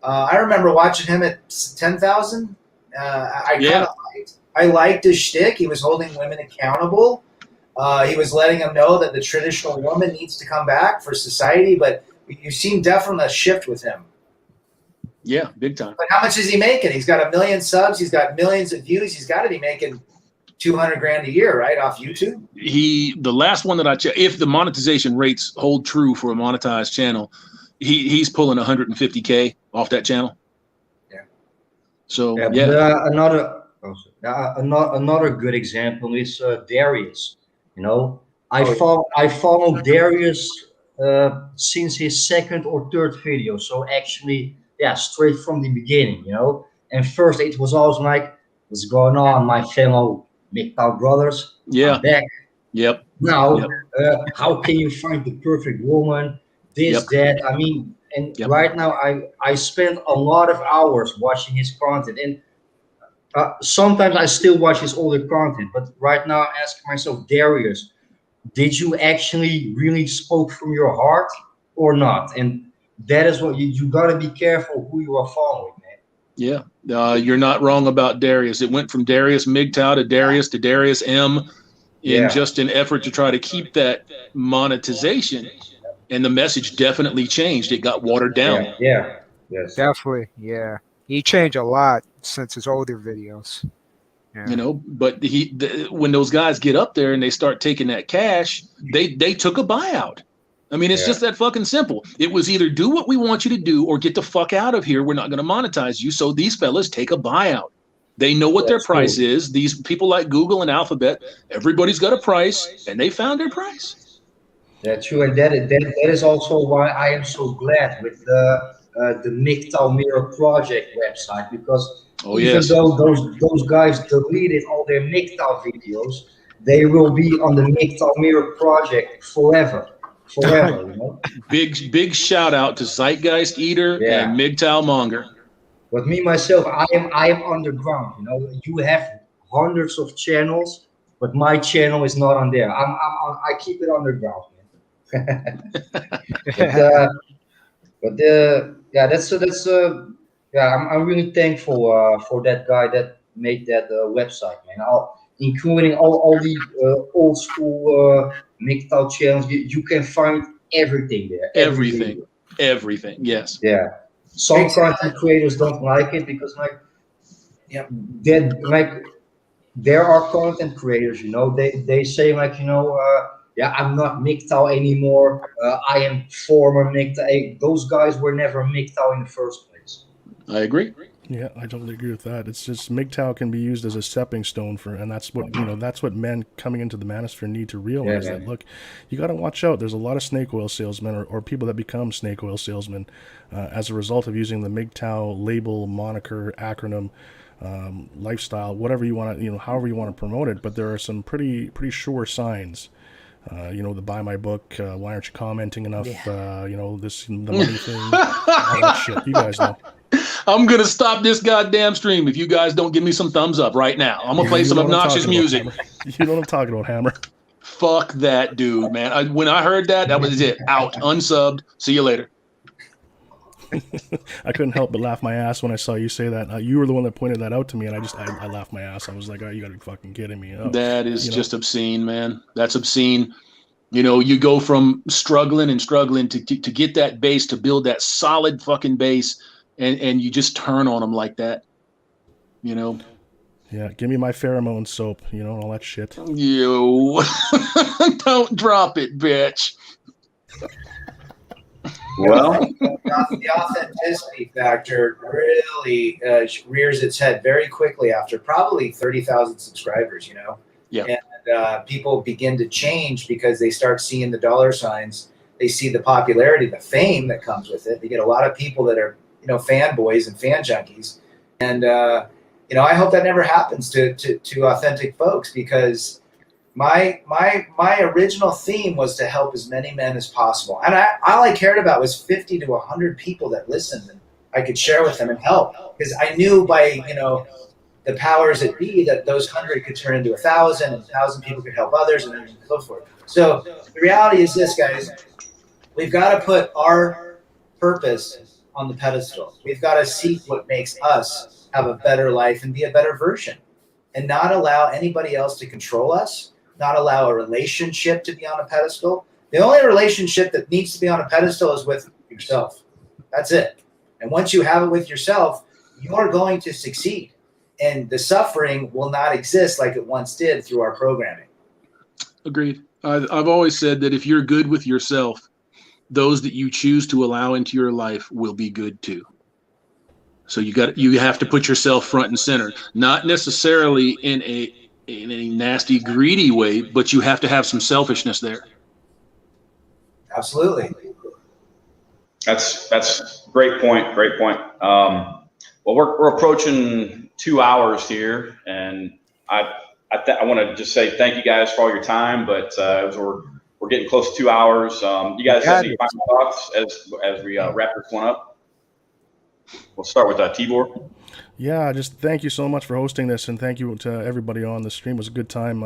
I remember watching him at 10,000. I liked his shtick. He was holding women accountable. He was letting them know that the traditional woman needs to come back for society, but you've seen definitely a shift with him. Yeah, big time. But how much is he making? He's got 1 million subs. He's got millions of views. He's got to be making $200,000 a year, right, off YouTube? The last one that I checked, if the monetization rates hold true for a monetized channel, he's pulling 150K off that channel. Yeah. So another good example is Darius. I follow Darius since his second or third video. So actually, straight from the beginning. And first it was always like, what's going on, my fellow MGTOW brothers? Yeah. I'm back. Yep. Now, how can you find the perfect woman? That. I mean, and right now I spend a lot of hours watching his content, and sometimes I still watch his older content. But right now, I'm asking myself, Darius, did you actually really spoke from your heart or not? And that is what you got to be careful who you are following, man. Yeah, you're not wrong about Darius. It went from Darius MGTOW to Darius M in just an effort to try to keep that monetization. And the message definitely changed. It got watered down. Yeah. Yes. Definitely. Yeah. He changed a lot since his older videos. Yeah. But when those guys get up there and they start taking that cash, they took a buyout. I mean, it's just that fucking simple. It was either do what we want you to do or get the fuck out of here. We're not going to monetize you. So these fellas take a buyout. They know what their price is. These people like Google and Alphabet, everybody's got a price, and they found their price. That's true, and that is also why I am so glad with the MGTOW project website, because even though those guys deleted all their MGTOW videos, they will be on the MGTOW project forever. Big shout out to Zeitgeist Eater and MGTOW Monger. But me myself, I am underground. You have hundreds of channels, but my channel is not on there. I keep it underground. I'm really thankful for that guy that made that website, man. Including all the old school MGTOW channels, you can find everything there. Everything. Yes. Yeah. Some content creators don't like it because there are content creators, they say I'm not MGTOW anymore. I am former MGTOW. Those guys were never MGTOW in the first place. I agree. Yeah, I totally agree with that. It's just MGTOW can be used as a stepping stone and that's what men coming into the manosphere need to realize. That look, you got to watch out. There's a lot of snake oil salesmen or people that become snake oil salesmen as a result of using the MGTOW label, moniker, acronym, lifestyle, whatever you want to, however you want to promote it. But there are some pretty sure signs. The buy my book, why aren't you commenting enough? The money thing, all that shit. You guys know. I'm going to stop this goddamn stream if you guys don't give me some thumbs up right now. I'm going to play some obnoxious music. You know what I'm talking about, Hammer. Fuck that dude, man. When I heard that was it. Out. Unsubbed. See you later. I couldn't help but laugh my ass when I saw you say that. You were the one that pointed that out to me, and I laughed my ass. I was like, oh, you gotta be fucking kidding me. Oh, That is just obscene, man. That's obscene. You know, you go from struggling and struggling to get that base, to build that solid fucking base, and you just turn on them like that. You know? Yeah, give me my pheromone soap, you know, and all that shit. You don't drop it, bitch. Well, the authenticity factor really rears its head very quickly after probably 30,000 subscribers, you know? Yeah. And people begin to change because they start seeing the dollar signs. They see the popularity, the fame that comes with it. They get a lot of people that are, you know, fanboys and fan junkies. And, you know, I hope that never happens to authentic folks, because my original theme was to help as many men as possible. And all I cared about was 50 to 100 people that listened and I could share with them and help, because I knew by, you know, the powers that be that those 100 could turn into 1,000, and 1,000 people could help others, and so forth. So the reality is this, guys, we've got to put our purpose on the pedestal. We've got to seek what makes us have a better life and be a better version, and not allow anybody else to control us, not allow a relationship to be on a pedestal. The only relationship that needs to be on a pedestal is with yourself. That's it. And once you have it with yourself, you're going to succeed. And the suffering will not exist like it once did through our programming. Agreed. I've always said that if you're good with yourself, those that you choose to allow into your life will be good too. So you have to put yourself front and center, not necessarily in a nasty, greedy way, but you have to have some selfishness there. Absolutely. That's great point. Great point. Well, we're approaching 2 hours here, and I want to just say thank you guys for all your time. But we're getting close to 2 hours. You guys have any final thoughts as we wrap this one up? We'll start with T.V.O.R. Yeah, just thank you so much for hosting this, and thank you to everybody on the stream. It was a good time.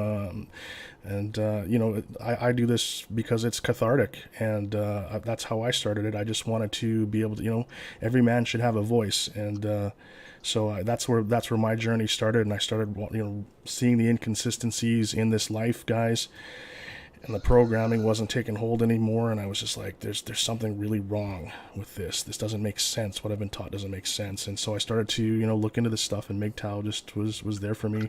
You know, I do this because it's cathartic, and that's how I started it. I just wanted to be able to, you know, every man should have a voice, and so that's where my journey started. And I started, you know, seeing the inconsistencies in this life, guys, and the programming wasn't taking hold anymore. And I was just like, there's something really wrong with this. This doesn't make sense. What I've been taught doesn't make sense. And so I started to, you know, look into this stuff, and MGTOW just was there for me.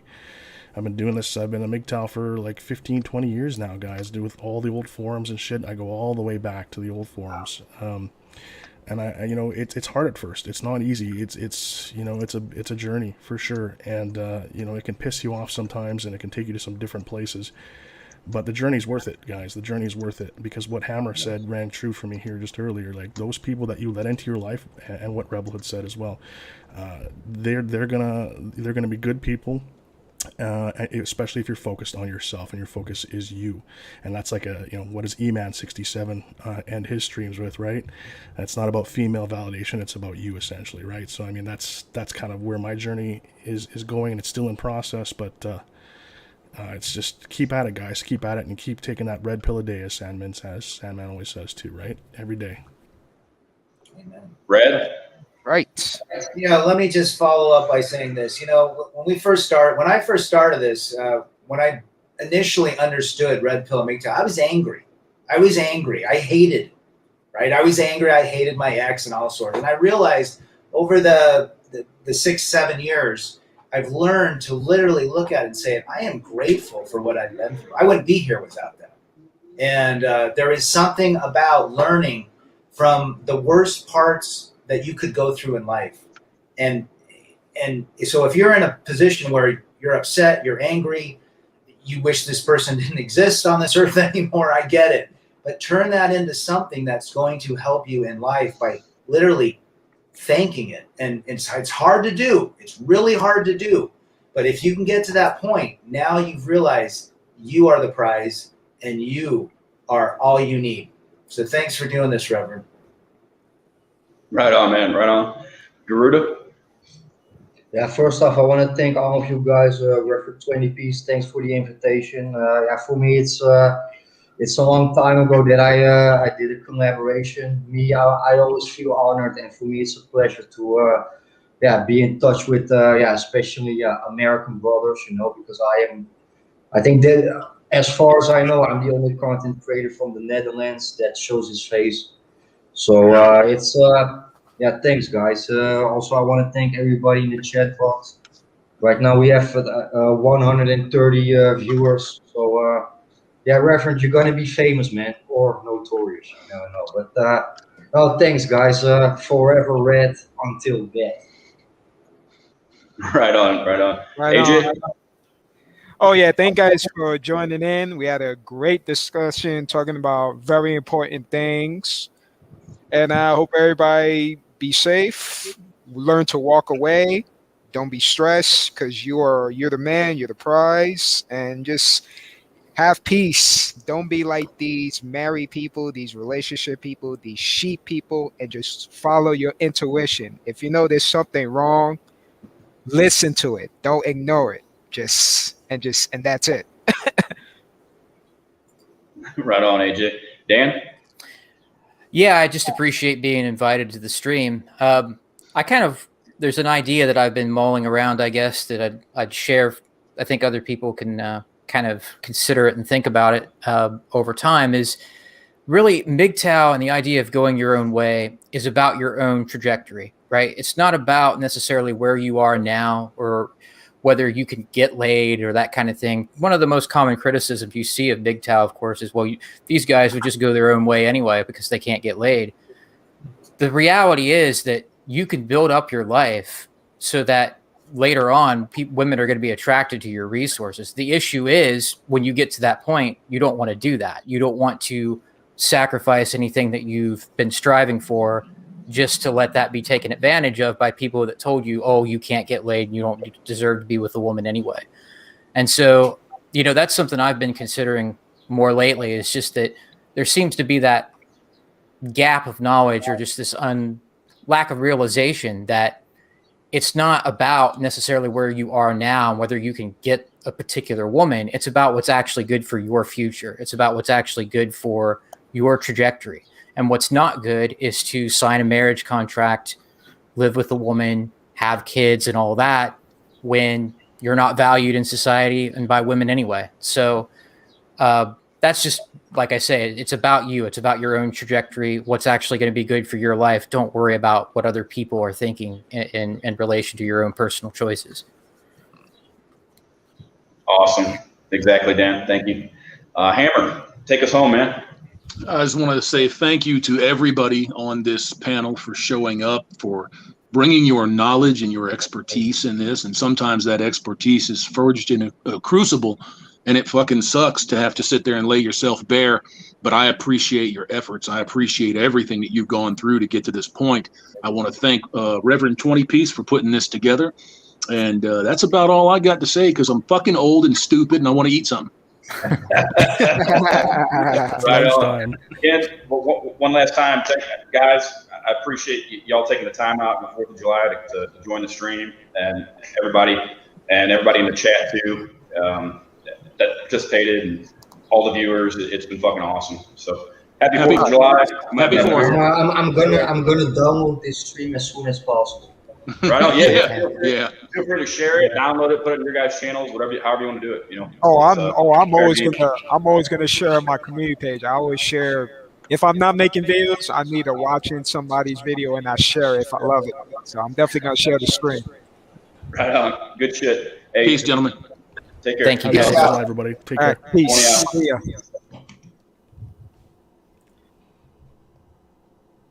I've been doing this. I've been a MGTOW for like 15, 20 years now, guys. With all the old forums and shit. I go all the way back to the old forums. And I you know, it's hard at first. It's not easy. It's you know, it's a journey for sure. And you know, it can piss you off sometimes, and it can take you to some different places. But the journey's worth it, guys. The journey's worth it, because what Hammer said rang true for me here just earlier. Like, those people that you let into your life, and what Rebel had said as well, they're gonna be good people. Especially if you're focused on yourself and your focus is you. And that's like you know, what is E-Man 67 end his streams with, right? It's not about female validation, it's about you, essentially, right? So I mean, that's kind of where my journey is going, and it's still in process, but it's just keep at it, guys. Keep at it, and keep taking that red pill a day, as Sandman always says too, right? Every day. Amen. Red? Right. You know, let me just follow up by saying this. You know, when I first started this, when I initially understood Red Pill and MGTOW, I was angry. I hated, right? I was angry. I hated my ex and all sorts. And I realized over the 6-7 years, I've learned to literally look at it and say, I am grateful for what I've been through. I wouldn't be here without them. And there is something about learning from the worst parts that you could go through in life. And so if you're in a position where you're upset, you're angry, you wish this person didn't exist on this earth anymore, I get it. But turn that into something that's going to help you in life by literally thanking it. And it's hard to do. It's really hard to do. But if you can get to that point, now you've realized you are the prize and you are all you need. So thanks for doing this, Reverend. Right on, man. Right on. Garuda? Yeah, first off, I want to thank all of you guys. Reverend 20 Piece, thanks for the invitation. Yeah, for me, it's it's a long time ago that I did a collaboration. I always feel honored, and for me, it's a pleasure to be in touch with especially American brothers, because I think that as far as I know, I'm the only content creator from the Netherlands that shows his face. So it's thanks guys. Also, I want to thank everybody in the chat box. Right now we have 130 viewers. So Reverend, you're gonna be famous, man, or notorious. You never know. But thanks guys. Forever red until death. Right on, right on. Right AJ? on. Oh yeah, thank guys for joining in. We had a great discussion talking about very important things. And I hope everybody be safe. Learn to walk away. Don't be stressed because you're the man, you're the prize, and just have peace. Don't be like these married people, these relationship people, these sheep people, and just follow your intuition. If you know there's something wrong, listen to it. Don't ignore it. And that's it. Right on, AJ. Dan? Yeah, I just appreciate being invited to the stream. There's an idea that I've been mulling around, I guess, that I'd share. I think other people can kind of consider it and think about it over time. Is really MGTOW and the idea of going your own way is about your own trajectory, right? It's not about necessarily where you are now or whether you can get laid or that kind of thing. One of the most common criticisms you see of MGTOW, of course, is, well, these guys would just go their own way anyway because they can't get laid. The reality is that you can build up your life so that later on, women are going to be attracted to your resources. The issue is when you get to that point, you don't want to do that. You don't want to sacrifice anything that you've been striving for just to let that be taken advantage of by people that told you, oh, you can't get laid and you don't deserve to be with a woman anyway. And so, that's something I've been considering more lately, is just that there seems to be that gap of knowledge or just this lack of realization that it's not about necessarily where you are now and whether you can get a particular woman. It's about what's actually good for your future. It's about what's actually good for your trajectory. And what's not good is to sign a marriage contract, live with a woman, have kids and all that when you're not valued in society and by women anyway. So that's just, like I say, it's about you. It's about your own trajectory, what's actually going to be good for your life. Don't worry about what other people are thinking in relation to your own personal choices. Awesome. Exactly, Dan. Thank you. Hammer, take us home, man. I just want to say thank you to everybody on this panel for showing up, for bringing your knowledge and your expertise in this. And sometimes that expertise is forged in a crucible, and it fucking sucks to have to sit there and lay yourself bare. But I appreciate your efforts. I appreciate everything that you've gone through to get to this point. I want to thank Reverend 20 Piece for putting this together. And that's about all I got to say, because I'm fucking old and stupid and I want to eat something. Right on. Again, one last time, guys, I appreciate y'all taking the time out on the 4th of July to join the stream, and everybody in the chat too that participated, and all the viewers. It's been fucking awesome. So happy 4th of July. Happy 4th. I'm gonna download this stream as soon as possible. Right on. Yeah. Feel free to share it, download it, put it in your guys' channels, however you want to do it. I'm always gonna share on my community page. I always share. If I'm not making videos, I'm either watching somebody's video and I share it if I love it. So I'm definitely gonna share the stream. Right on. Good shit. Hey, peace, gentlemen. Take care. Thank you, guys. Bye, everybody. Take care. Peace. See ya.